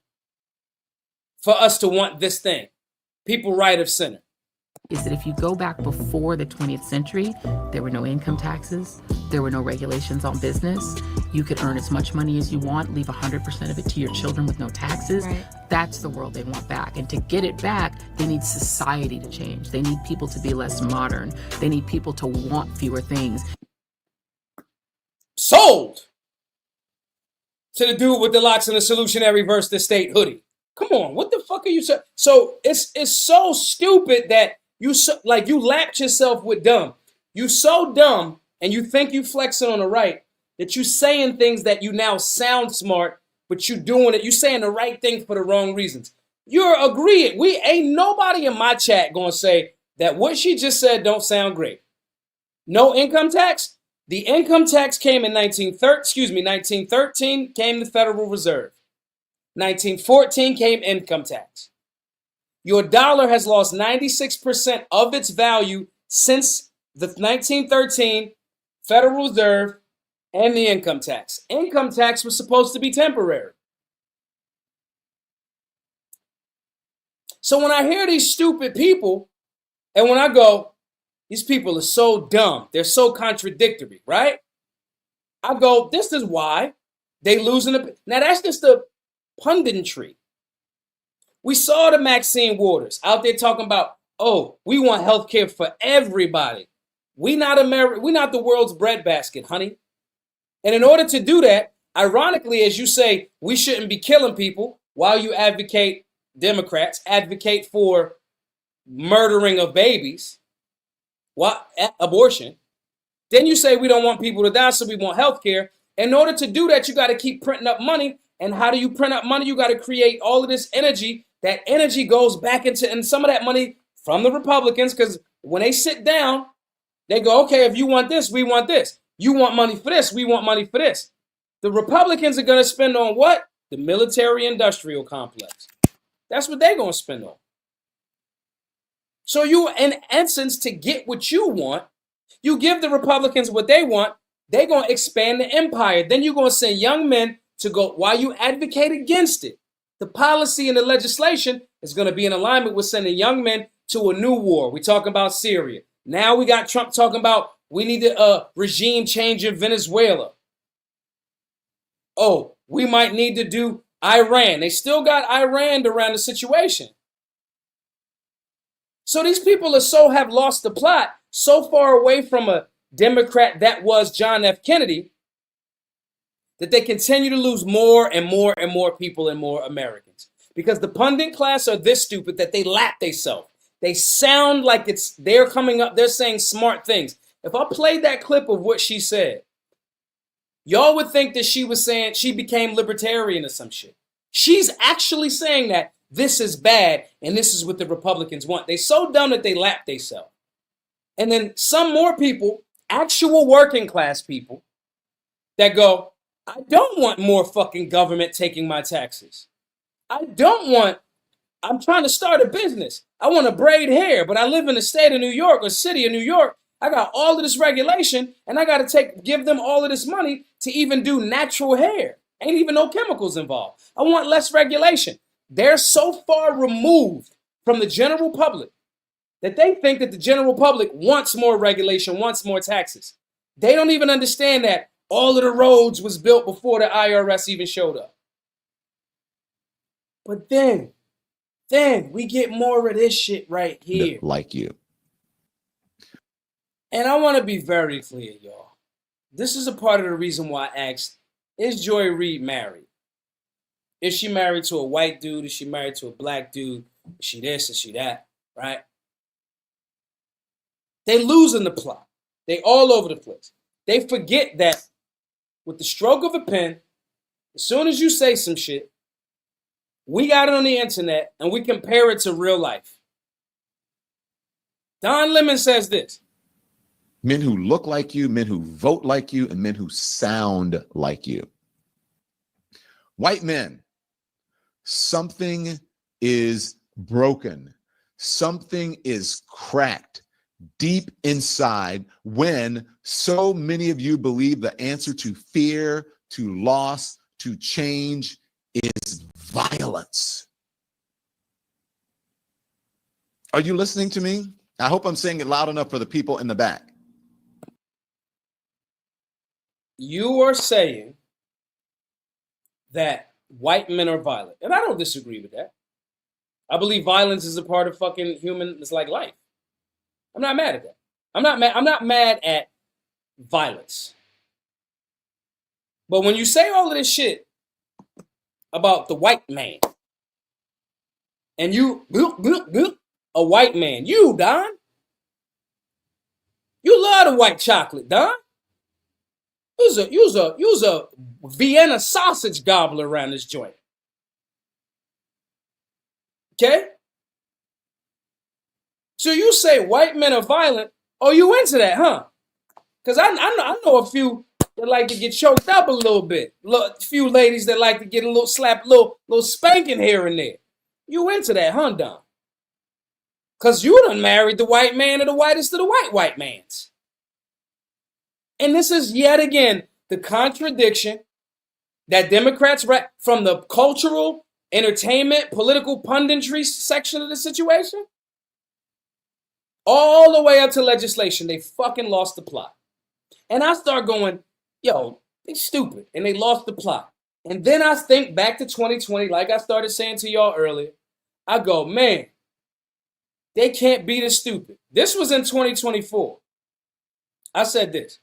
for us to want this thing. People right of center. Is that if you go back before the 20th century, there were no income taxes, there were no regulations on business. You could earn as much money as you want, leave 100% of it to your children with no taxes. Right. That's the world they want back. And to get it back, they need society to change. They need people to be less modern. They need people to want fewer things. Sold to the dude with the locks and the solutionary versus the state hoodie. Come on, what the fuck are you saying? So it's so stupid that you lapped yourself with dumb. You so dumb and you think you flexing on the right that you saying things that you now sound smart, but you doing it. You saying the right thing for the wrong reasons. You're agreeing. We ain't nobody in my chat gonna say that what she just said don't sound great. No income tax. The income tax came in 1913 came the Federal Reserve. 1914 came income tax. Your dollar has lost 96% of its value since the 1913 Federal Reserve and the income tax. Income tax was supposed to be temporary. So when I hear these stupid people, and when I go, these people are so dumb, they're so contradictory, right? I go, this is why they losing the. Now that's just the punditry. We saw the Maxine Waters out there talking about, oh, we want health care for everybody. We not the world's breadbasket, honey. And in order to do that, ironically, as you say, we shouldn't be killing people while you Democrats advocate for murdering of babies. Abortion. Then you say we don't want people to die, so we want health care. In order to do that, you got to keep printing up money. And how do you print up money? You got to create all of this energy. That energy goes back into, and some of that money from the Republicans, because when they sit down, they go, okay, if you want this, we want this. You want money for this, we want money for this. The Republicans are going to spend on what? The military-industrial complex. That's what they're going to spend on. So you, in essence, to get what you want, you give the Republicans what they want, they're going to expand the empire. Then you're going to send young men to go, while you advocate against it, the policy and the legislation is going to be in alignment with sending young men to a new war. We're talking about Syria. Now we got Trump talking about we need a regime change in Venezuela. Oh, we might need to do Iran. They still got Iran around the situation. So these people have lost the plot, so far away from a Democrat that was John F. Kennedy, that they continue to lose more and more and more people and more Americans. Because the pundit class are this stupid that they lap themselves. They sound like they're coming up, they're saying smart things. If I played that clip of what she said, y'all would think that she was saying she became libertarian or some shit. She's actually saying that this is bad and this is what the Republicans want. They're so dumb that they lap themselves. And then some more people, actual working class people, that go, I don't want more fucking government taking my taxes. I'm trying to start a business. I want to braid hair, but I live in the state of New York or city of New York. I got all of this regulation and I got to give them all of this money to even do natural hair. Ain't even no chemicals involved. I want less regulation. They're so far removed from the general public that they think that the general public wants more regulation, wants more taxes. They don't even understand that all of the roads was built before the IRS even showed up. But then we get more of this shit right here. Like you. And I want to be very clear, y'all. This is a part of the reason why I asked, is Joy Reid married? Is she married to a white dude? Is she married to a black dude? Is she this? Is she that? Right? They losing the plot. They all over the place. They forget that with the stroke of a pen, as soon as you say some shit, we got it on the internet and we compare it to real life. Don Lemon says this. Men who look like you, men who vote like you, and men who sound like you. White men, something is broken. Something is cracked deep inside when so many of you believe the answer to fear, to loss, to change is violence. Are you listening to me? I hope I'm saying it loud enough for the people in the back. You are saying that white men are violent. And I don't disagree with that. I believe violence is a part of fucking human, it's like life. I'm not mad at that. I'm not mad at violence. But when you say all of this shit about the white man, and you, a white man, you, Don, you love the white chocolate, Don. You was a Vienna sausage gobbler around this joint. Okay? So you say white men are violent. Oh, you into that, huh? Because I know a few that like to get choked up a little bit. A few ladies that like to get a little slap, little spanking here and there. You into that, huh, Don? Because you done married the white man of the whitest of the white mans. And this is yet again the contradiction that Democrats, from the cultural, entertainment, political punditry section of the situation, all the way up to legislation, they fucking lost the plot. And I start going, yo, they stupid, and they lost the plot. And then I think back to 2020, like I started saying to y'all earlier, I go, man, they can't be this stupid. This was in 2024. I said this.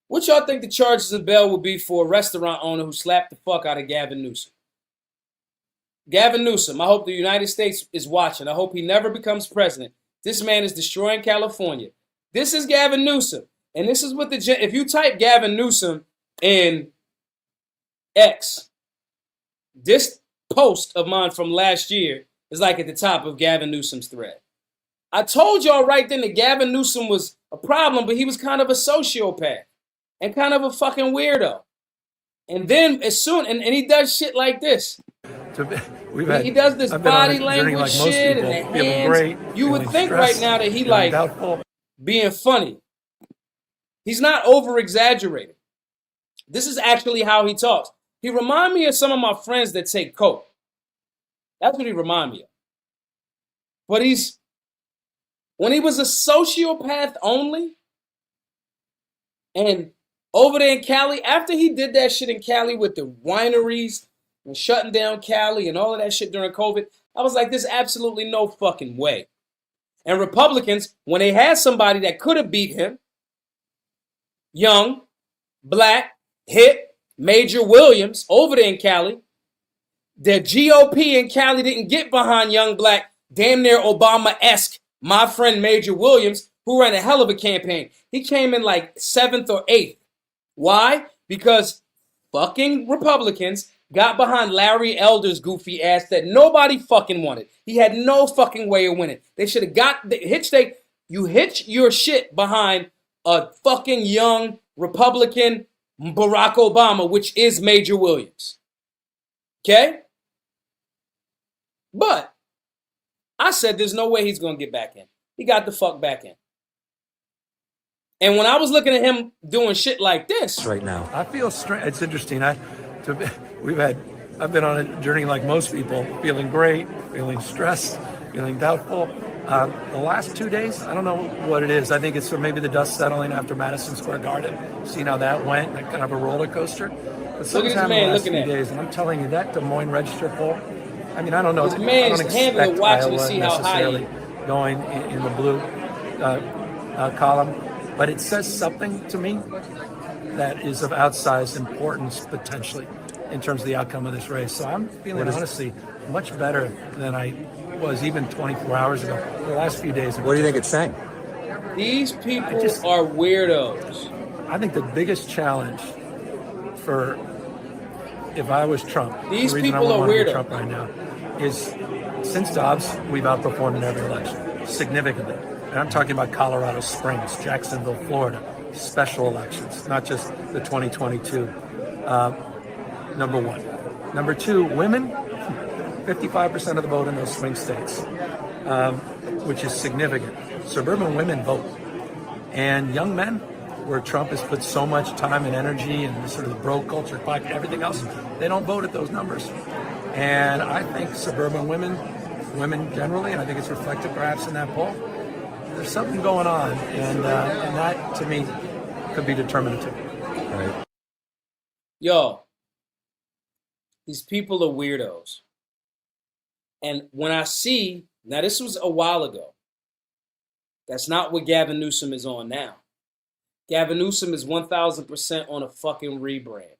What y'all think the charges in bail will be for a restaurant owner who slapped the fuck out of Gavin Newsom? Gavin Newsom, I hope the United States is watching. I hope he never becomes president. This man is destroying California. This is Gavin Newsom. And this is what if you type Gavin Newsom in X, this post of mine from last year is like at the top of Gavin Newsom's thread. I told y'all right then that Gavin Newsom was a problem, but he was kind of a sociopath and kind of a fucking weirdo. And then as soon, and he does shit like this. He does this body language shit and the hands. Great, you would think right now that he like doubtful. Being funny. He's not over-exaggerating. This is actually how he talks. He reminds me of some of my friends that take coke. That's what he reminds me of. But when he was a sociopath only, and over there in Cali, after he did that shit in Cali with the wineries and shutting down Cali and all of that shit during COVID, I was like, there's absolutely no fucking way. And Republicans, when they had somebody that could have beat him, young, black, hip, Major Williams over there in Cali, the GOP in Cali didn't get behind young, black, damn near Obama-esque, my friend Major Williams, who ran a hell of a campaign. He came in like 7th or 8th. Why? Because fucking Republicans got behind Larry Elder's goofy ass that nobody fucking wanted. He had no fucking way of winning. They should have you hitch your shit behind a fucking young Republican Barack Obama, which is Major Williams. Okay? But I said there's no way he's going to get back in. He got the fuck back in. And when I was looking at him doing shit like this right now, I feel strange. It's interesting. I've been on a journey like most people, feeling great, feeling stressed, feeling doubtful. The last 2 days, I don't know what it is. I think it's maybe the dust settling after Madison Square Garden. Seeing how that went, like kind of a roller coaster. But something's happened the last few days, and I'm telling you, that Des Moines Register poll, I mean, I don't know. This man is handling watching to see how high he going in the blue column. But it says something to me that is of outsized importance potentially in terms of the outcome of this race. So I'm feeling honestly much better than I was even 24 hours ago. The last few days. What do you think it's saying? These people are weirdos. I think the biggest challenge for if I was Trump, These the reason I people wouldn't are want to be weirdo. Trump right now is since Dobbs, we've outperformed in every election significantly. And I'm talking about Colorado Springs, Jacksonville, Florida, special elections, not just the 2022. Number one. Number two, women, 55% of the vote in those swing states, which is significant. Suburban women vote. And young men, where Trump has put so much time and energy and sort of the bro culture, everything else, they don't vote at those numbers. And I think suburban women generally, and I think it's reflected perhaps in that poll, there's something going on, and that to me could be determinative. Right. Yo, these people are weirdos. And when I see, now this was a while ago. That's not what Gavin Newsom is on now. Gavin Newsom is 1,000% on a fucking rebrand.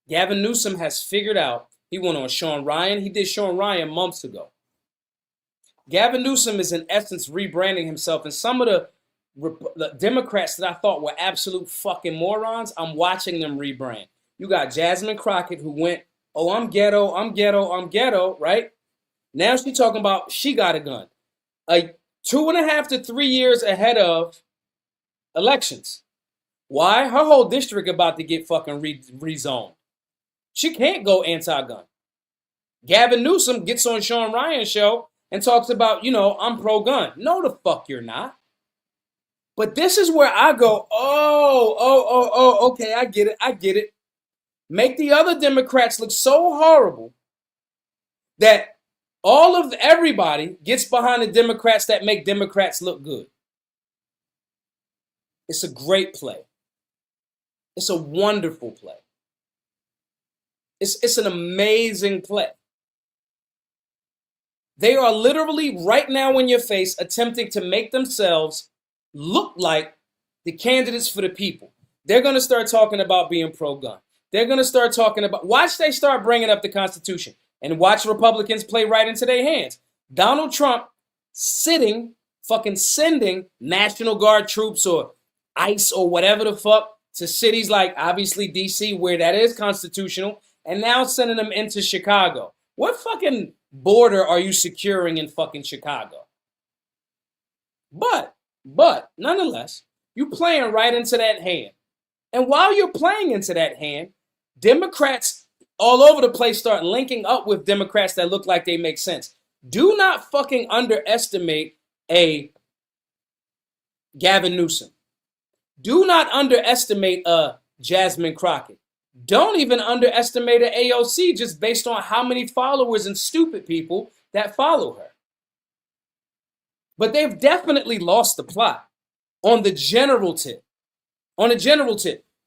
Gavin Newsom has figured out, he went on Sean Ryan. He did Sean Ryan months ago. Gavin Newsom is in essence rebranding himself. And some of the Democrats that I thought were absolute fucking morons, I'm watching them rebrand. You got Jasmine Crockett who went, oh, I'm ghetto, right? Now she's talking about she got a gun. 2.5 to 3 years ahead of elections. Why? Her whole district about to get fucking rezoned. She can't go anti-gun. Gavin Newsom gets on Sean Ryan's show and talks about, I'm pro-gun. No, the fuck you're not. But this is where I go, okay, I get it. Make the other Democrats look so horrible that everybody gets behind the Democrats that make Democrats look good. It's a great play. It's a wonderful play. It's an amazing play. They are literally right now in your face attempting to make themselves look like the candidates for the people. They're going to start talking about being pro-gun. They're going to start talking about, watch they start bringing up the Constitution and watch Republicans play right into their hands. Donald Trump sending National Guard troops or ICE or whatever the fuck to cities like obviously DC where that is constitutional, and now sending them into Chicago. What fucking border are you securing in fucking Chicago? But nonetheless, you playing right into that hand. And while you're playing into that hand, Democrats all over the place start linking up with Democrats that look like they make sense. Do not fucking underestimate a Gavin Newsom. Do not underestimate a Jasmine Crockett. Don't even underestimate an AOC just based on how many followers and stupid people that follow her. But they've definitely lost the plot on the general tip.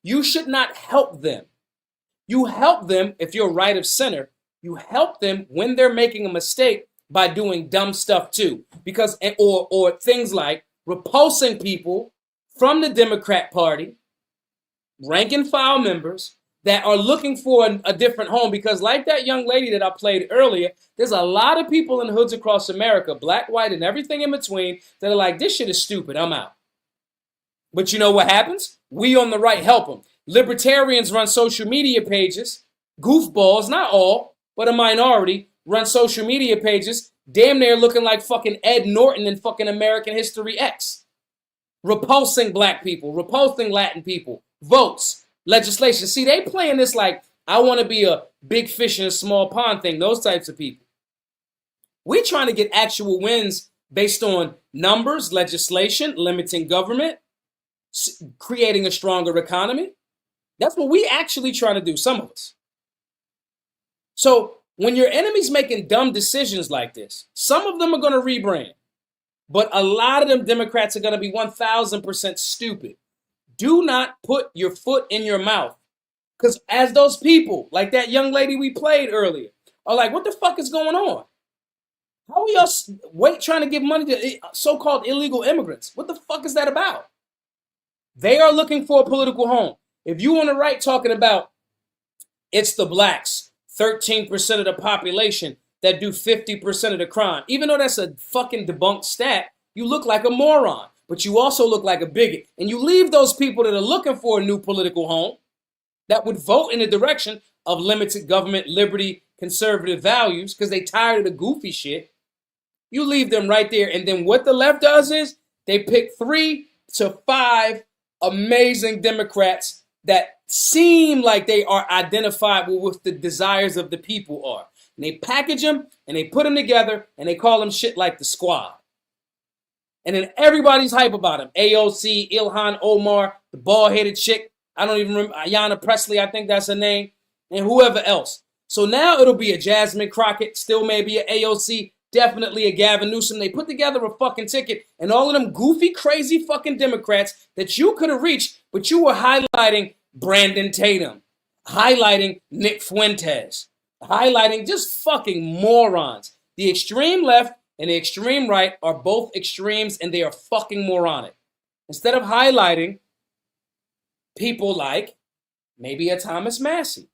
You should not help them. You help them if you're right of center. You help them when they're making a mistake by doing dumb stuff too. Because or things like repulsing people from the Democrat Party, rank and file members that are looking for a different home. Because like that young lady that I played earlier, there's a lot of people in hoods across America, black, white, and everything in between, that are like, this shit is stupid, I'm out. But you know what happens? We on the right help them. Libertarians run social media pages. Goofballs, not all, but a minority, run social media pages, damn near looking like fucking Ed Norton in fucking American History X. Repulsing black people, repulsing Latin people, votes, legislation. See, they playing this like, I want to be a big fish in a small pond thing, those types of people. We're trying to get actual wins based on numbers, legislation, limiting government, creating a stronger economy. That's what we actually trying to do, some of us. So when your enemy's making dumb decisions like this, some of them are going to rebrand, but a lot of them Democrats are going to be 1,000% stupid. Do not put your foot in your mouth. Because as those people, like that young lady we played earlier, are like, what the fuck is going on? How are y'all trying to give money to so-called illegal immigrants? What the fuck is that about? They are looking for a political home. If you on the right talking about it's the blacks, 13% of the population that do 50% of the crime, even though that's a fucking debunked stat, you look like a moron, but you also look like a bigot. And you leave those people that are looking for a new political home that would vote in the direction of limited government, liberty, conservative values because they tired of the goofy shit. You leave them right there. And then what the left does is they pick 3 to 5 amazing Democrats that seem like they are identifiable with the desires of the people are. And they package them and they put them together and they call them shit like the Squad. And then everybody's hype about him. AOC, Ilhan Omar, the bald-headed chick. I don't even remember. Ayanna Presley, I think that's her name. And whoever else. So now it'll be a Jasmine Crockett, still maybe an AOC, definitely a Gavin Newsom. They put together a fucking ticket. And all of them goofy, crazy fucking Democrats that you could have reached, but you were highlighting Brandon Tatum, highlighting Nick Fuentes, highlighting just fucking morons. The extreme left and the extreme right are both extremes and they are fucking moronic. Instead of highlighting people like maybe a Thomas Massey,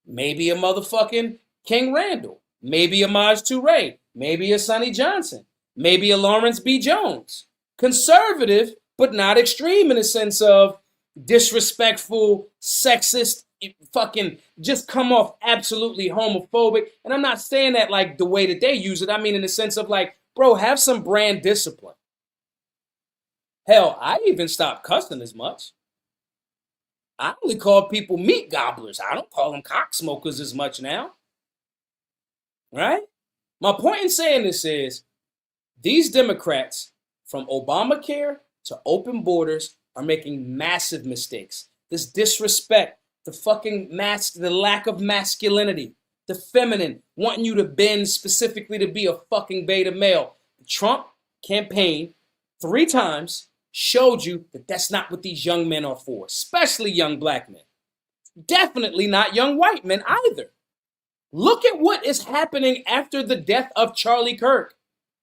maybe a motherfucking King Randall, maybe a Maj Toure, maybe a Sonny Johnson, maybe a Lawrence B. Jones. Conservative, but not extreme in the sense of disrespectful, sexist, fucking just come off absolutely homophobic. And I'm not saying that like the way that they use it. I mean in the sense of like, bro, have some brand discipline. Hell, I even stopped cussing as much. I only call people meat gobblers. I don't call them cocksmokers as much now. Right? My point in saying this is these Democrats, from Obamacare to open borders, are making massive mistakes. This disrespect, the fucking the lack of masculinity, the feminine, wanting you to bend specifically to be a fucking beta male. The Trump campaign 3 times showed you that that's not what these young men are for, especially young black men. Definitely not young white men either. Look at what is happening after the death of Charlie Kirk.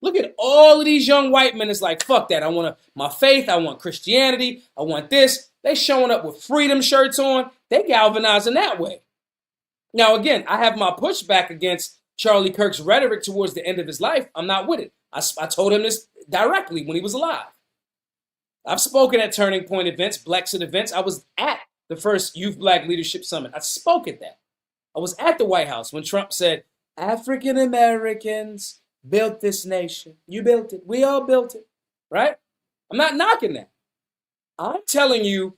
Look at all of these young white men. It's like, fuck that. I want my faith. I want Christianity. I want this. They showing up with freedom shirts on. They galvanizing that way. Now, again, I have my pushback against Charlie Kirk's rhetoric towards the end of his life. I'm not with it. I told him this directly when he was alive. I've spoken at Turning Point events, Blexit events. I was at the first Youth Black Leadership Summit. I spoke at that. I was at the White House when Trump said, African Americans built this nation. You built it. We all built it. Right? I'm not knocking that. I'm telling you,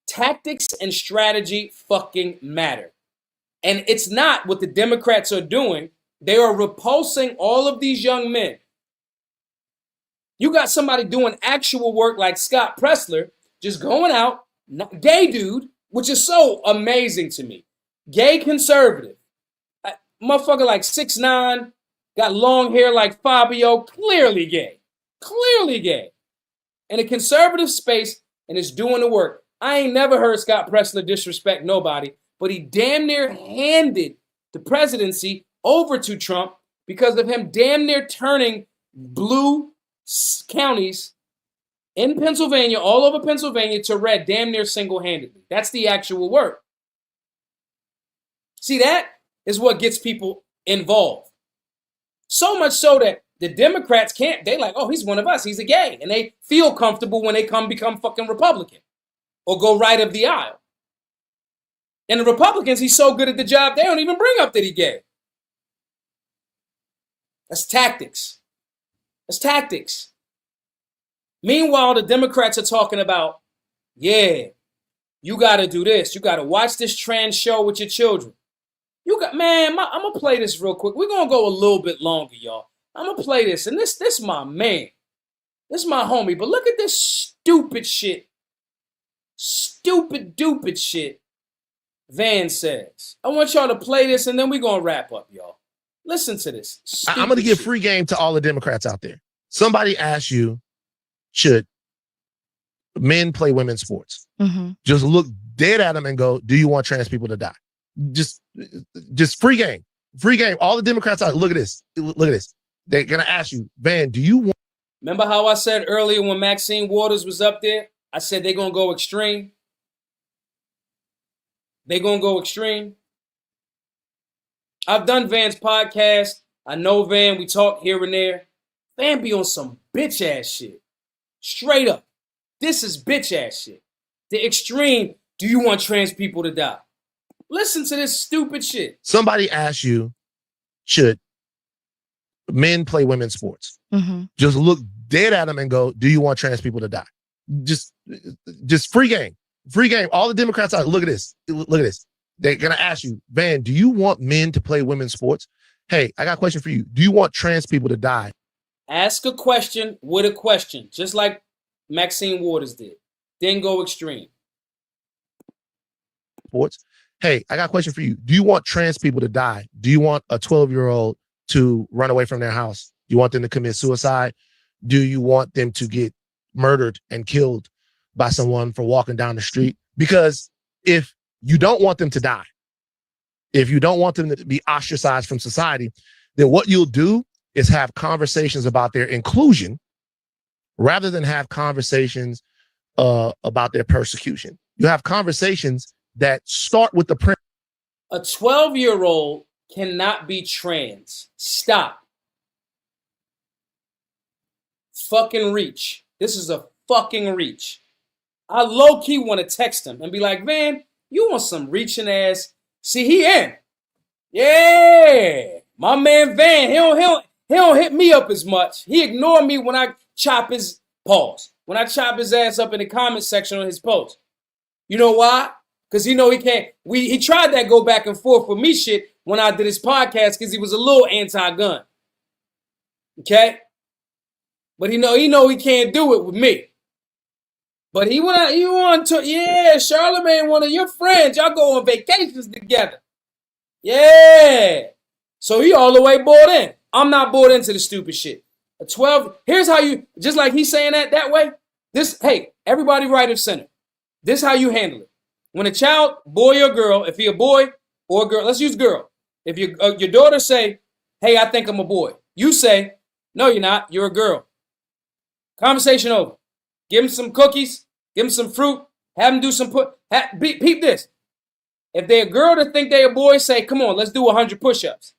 tactics and strategy fucking matter. And it's not what the Democrats are doing. They are repulsing all of these young men. You got somebody doing actual work like Scott Pressler, just going out, gay dude, which is so amazing to me. Gay conservative. Motherfucker like 6'9", got long hair like Fabio, clearly gay. Clearly gay. In a conservative space and is doing the work. I ain't never heard Scott Pressler disrespect nobody, but he damn near handed the presidency over to Trump because of him damn near turning blue counties in Pennsylvania, all over Pennsylvania, to red damn near single-handedly. That's the actual work. See, that is what gets people involved. So much so that the Democrats can't, they like, oh, he's one of us, he's a gay. And they feel comfortable when they become fucking Republican or go right of the aisle. And the Republicans, he's so good at the job, they don't even bring up that he's gay. That's tactics. That's tactics. Meanwhile, the Democrats are talking about, yeah, you got to do this. You got to watch this trans show with your children. I'm going to play this real quick. We're going to go a little bit longer, y'all. I'm going to play this. And this my man. This my homie. But look at this stupid shit. Stupid shit Van says. I want y'all to play this and then we're going to wrap up, y'all. Listen to this. I'm going to give free game to all the Democrats out there. Somebody asks you, should men play women's sports? Mm-hmm. Just look dead at them and go, do you want trans people to die? Just free game. Free game. All the Democrats out, look at this. Look at this. They're going to ask you, Van, do you want... Remember how I said earlier when Maxine Waters was up there? I said they're going to go extreme. They're going to go extreme. I've done Van's podcast. I know Van. We talk here and there. Van be on some bitch ass shit. Straight up. This is bitch ass shit. The extreme. Do you want trans people to die? Listen to this stupid shit. Somebody asks you, should men play women's sports? Just look dead at them and go, do you want trans people to die? Just free game. Free game. All the Democrats out, look at this. Look at this. They're going to ask you, Van, do you want men to play women's sports? Hey, I got a question for you. Do you want trans people to die? Ask a question with a question, just like Maxine Waters did. Then go extreme. Sports. Hey, I got a question for you. Do you want trans people to die? Do you want a 12-year-old to run away from their house? Do you want them to commit suicide? Do you want them to get murdered and killed by someone for walking down the street? Because if you don't want them to die, if you don't want them to be ostracized from society, then what you'll do is have conversations about their inclusion rather than have conversations about their persecution. You have conversations that start with the premise. A 12-year-old cannot be trans. Stop. Fucking reach. This is a fucking reach. I low-key want to text him and be like, man, you want some reaching ass? See, he in. Yeah. My man Van, he don't hit me up as much. He ignored me when I chop his pause. When I chop his ass up in the comment section on his post. You know why? Because he know he can't. He tried that go back and forth with me shit when I did his podcast because he was a little anti-gun. Okay? But he know he can't do it with me. But he want to, yeah, Charlamagne, one of your friends. Y'all go on vacations together. Yeah. So he all the way bought in. I'm not bought into the stupid shit. A 12, here's how you, just like he's saying that way. This, hey, everybody right of center. This how you handle it. When a child, boy or girl, if he a boy or a girl, let's use girl. If your daughter say, hey, I think I'm a boy. You say, no, you're not. You're a girl. Conversation over. Give him some cookies. Give him some fruit. Have him do some peep this. If they're a girl to think they're a boy, say, come on, let's do 100 push-ups.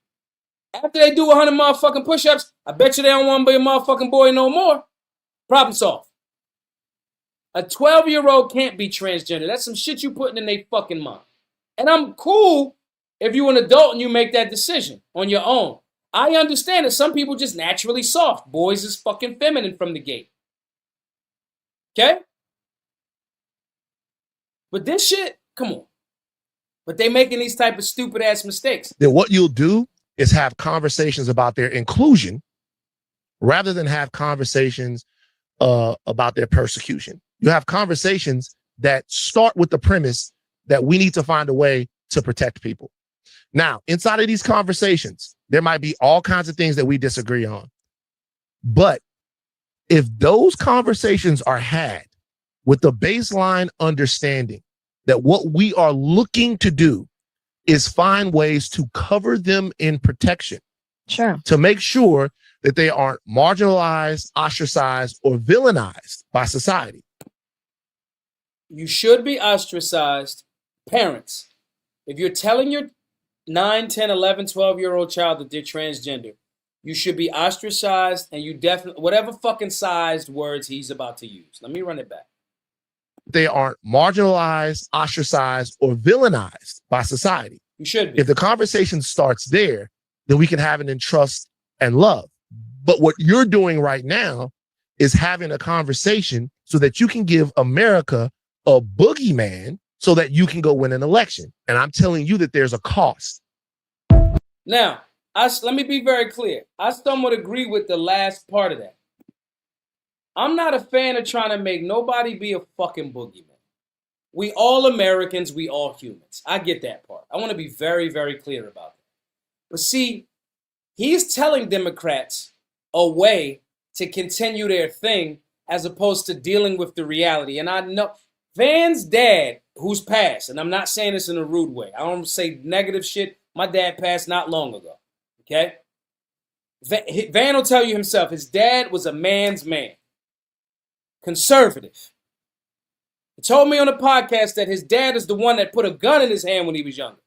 After they do 100 motherfucking push-ups, I bet you they don't want to be a motherfucking boy no more. Problem solved. A 12-year-old can't be transgender. That's some shit you putting in their fucking mind. And I'm cool if you're an adult and you make that decision on your own. I understand that some people just naturally soft. Boys is fucking feminine from the gate. Okay? But this shit, come on. But they making these type of stupid ass mistakes. Then what you'll do is have conversations about their inclusion rather than have conversations about their persecution. You have conversations that start with the premise that we need to find a way to protect people. Now, inside of these conversations, there might be all kinds of things that we disagree on. But if those conversations are had with the baseline understanding that what we are looking to do is find ways to cover them in protection. Sure. To make sure that they aren't marginalized, ostracized, or villainized by society. You should be ostracized. Parents, if you're telling your 9, 10, 11, 12-year-old child that they're transgender, you should be ostracized, and you definitely, whatever fucking sized words he's about to use. Let me run it back. They aren't marginalized, ostracized, or villainized by society. You should be. If the conversation starts there, then we can have it in trust and love. But what you're doing right now is having a conversation so that you can give America a boogeyman so that you can go win an election. And I'm telling you that there's a cost. Now, let me be very clear. I somewhat agree with the last part of that. I'm not a fan of trying to make nobody be a fucking boogeyman. We all Americans, we all humans. I get that part. I want to be very, very clear about that. But see, he's telling Democrats a way to continue their thing as opposed to dealing with the reality. And I know Van's dad, who's passed, and I'm not saying this in a rude way. I don't say negative shit. My dad passed not long ago. Okay? Van will tell you himself, his dad was a man's man. Conservative. He told me on the podcast that his dad is the one that put a gun in his hand when he was younger.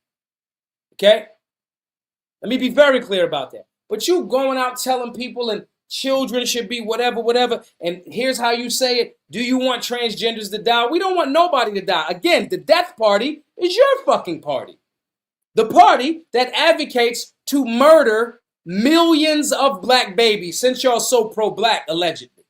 Okay? Let me be very clear about that. But you going out telling people and children should be whatever, whatever. And here's how you say it. Do you want transgenders to die? We don't want nobody to die. Again, the death party is your fucking party. The party that advocates to murder millions of black babies, since y'all so pro-black, allegedly.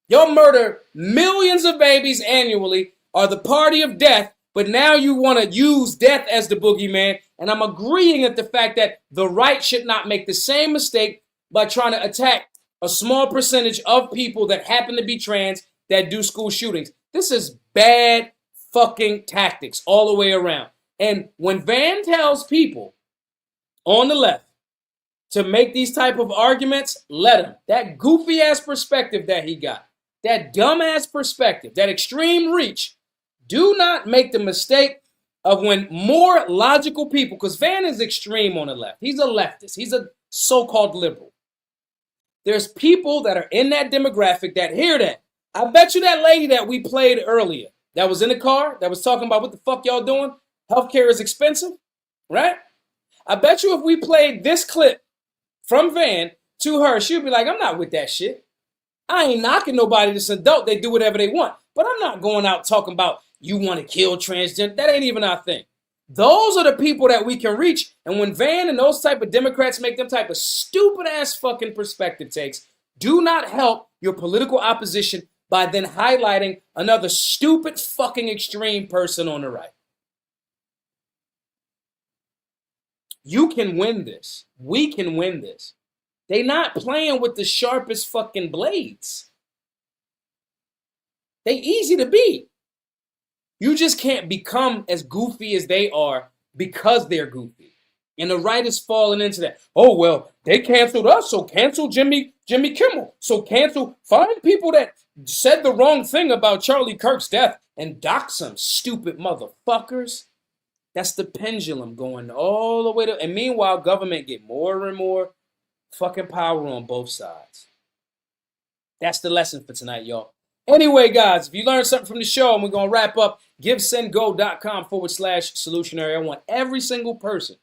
Y'all murder millions of babies annually, are the party of death, but now you want to use death as the boogeyman. And I'm agreeing with the fact that the right should not make the same mistake by trying to attack a small percentage of people that happen to be trans that do school shootings. This is bad fucking tactics all the way around. And when Van tells people on the left to make these type of arguments, let him. That goofy ass perspective that he got, that dumb ass perspective, that extreme reach, do not make the mistake of when more logical people, because Van is extreme on the left. He's a leftist. He's a so-called liberal. There's people that are in that demographic that hear that. I bet you that lady that we played earlier, that was in the car, that was talking about what the fuck y'all doing, healthcare is expensive, right? I bet you if we played this clip from Van to her, she'd be like, I'm not with that shit. I ain't knocking nobody that's an adult. They do whatever they want. But I'm not going out talking about you want to kill transgender. That ain't even our thing. Those are the people that we can reach. And when Van and those type of Democrats make them type of stupid ass fucking perspective takes, do not help your political opposition by then highlighting another stupid fucking extreme person on the right. You can win this. We can win this. They not playing with the sharpest fucking blades. They easy to beat. You just can't become as goofy as they are because they're goofy. And the right is falling into that. Oh, well, they canceled us, so cancel Jimmy Kimmel. So find people that said the wrong thing about Charlie Kirk's death and dox them, stupid motherfuckers. That's the pendulum going all the way to, and meanwhile, government get more and more fucking power on both sides. That's the lesson for tonight, y'all. Anyway, guys, if you learned something from the show, and we're going to wrap up, givesendgo.com/solutionary. I want every single person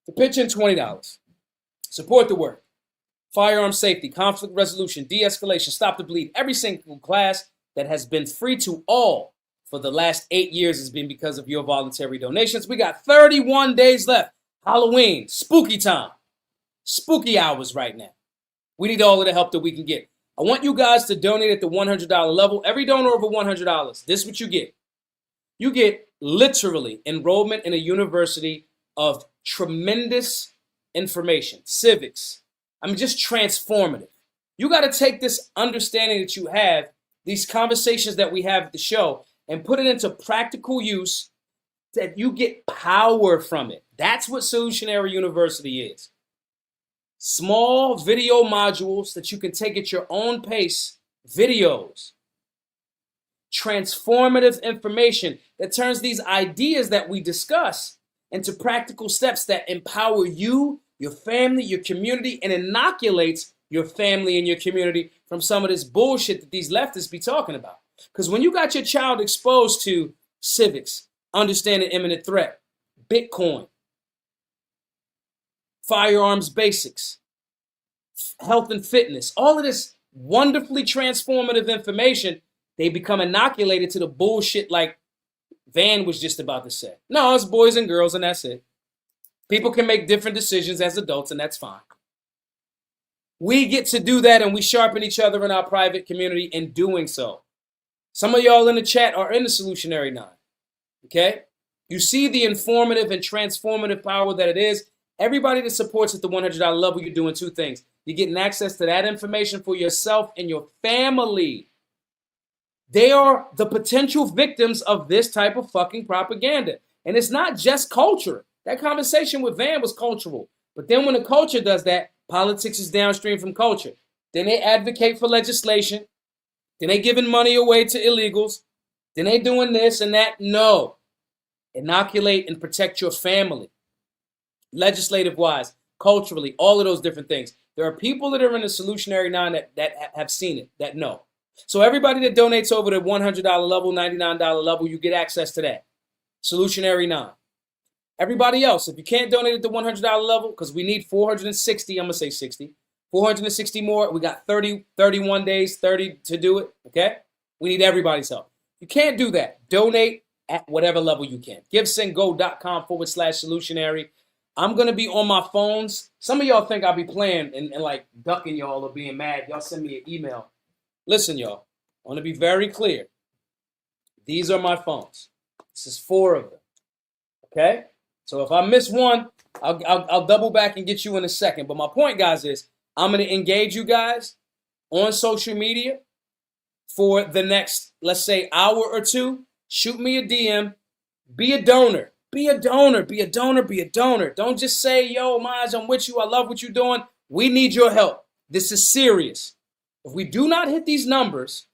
to pitch in $20. Support the work. Firearm safety, conflict resolution, de-escalation, stop the bleed. Every single class that has been free to all for the last 8 years has been because of your voluntary donations. We got 31 days left. Halloween, spooky time. Spooky hours right now. We need all of the help that we can get. I want you guys to donate at the $100 level. Every donor over $100, this is what you get. You get literally enrollment in a university of tremendous information, civics. I mean, just transformative. You got to take this understanding that you have, these conversations that we have at the show, and put it into practical use that you get power from it. That's what Solutionary University is. Small video modules that you can take at your own pace, videos. Transformative information that turns these ideas that we discuss into practical steps that empower you, your family, your community, and inoculates your family and your community from some of this bullshit that these leftists be talking about. Because when you got your child exposed to civics, understanding imminent threat, Bitcoin, firearms basics, health and fitness, all of this wonderfully transformative information, they become inoculated to the bullshit like Van was just about to say. No, it's boys and girls and that's it. People can make different decisions as adults and that's fine. We get to do that and we sharpen each other in our private community in doing so. Some of y'all in the chat are in the Solutionary 9, okay? You see the informative and transformative power that it is. Everybody that supports at the $100 level, you're doing two things. You're getting access to that information for yourself and your family. They are the potential victims of this type of fucking propaganda. And it's not just culture. That conversation with Van was cultural. But then when the culture does that, politics is downstream from culture. Then they advocate for legislation. Then they giving money away to illegals. Then they doing this and that. No. Inoculate and protect your family. Legislative-wise, culturally, all of those different things. There are people that are in the Solutionary 9 that have seen it, that know. So everybody that donates over the $100 level, $99 level, you get access to that. Solutionary 9. Everybody else, if you can't donate at the $100 level, because we need 460, I'm going to say 60, 460 more. We got 31 days, 30 to do it, okay? We need everybody's help. You can't do that. Donate at whatever level you can. GiveSendGo.com/solutionary. I'm going to be on my phones. Some of y'all think I'll be playing and like ducking y'all or being mad. Y'all send me an email. Listen, y'all, I want to be very clear. These are my phones. This is 4 of them, okay? So if I miss one, I'll double back and get you in a second. But my point, guys, is I'm going to engage you guys on social media for the next, let's say, hour or two. Shoot me a DM. Be a donor. Be a donor. Be a donor. Be a donor. Don't just say, yo, Maj, I'm with you. I love what you're doing. We need your help. This is serious. If we do not hit these numbers,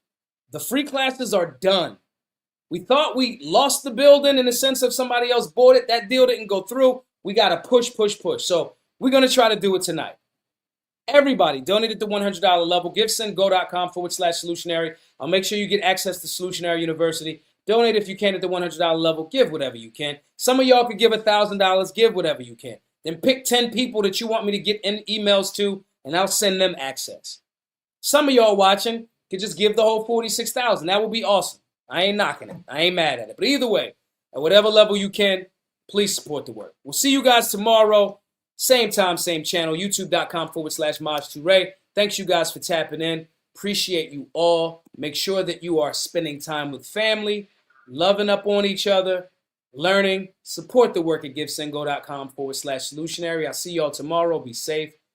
the free classes are done. We thought we lost the building in the sense of somebody else bought it. That deal didn't go through. We got to push. So we're going to try to do it tonight. Everybody donate at the $100 level. GiveSendGo.com/solutionary. I'll make sure you get access to Solutionary University. Donate if you can at the $100 level. Give whatever you can. Some of y'all could give $1,000. Give whatever you can. Then pick 10 people that you want me to get in emails to, and I'll send them access. Some of y'all watching could just give the whole $46,000. That would be awesome. I ain't knocking it. I ain't mad at it. But either way, at whatever level you can, please support the work. We'll see you guys tomorrow. Same time, same channel. YouTube.com/Maj2Ray. Thanks you guys for tapping in. Appreciate you all. Make sure that you are spending time with family, loving up on each other, learning. Support the work at GiveSendGo.com/solutionary. I'll see y'all tomorrow. Be safe.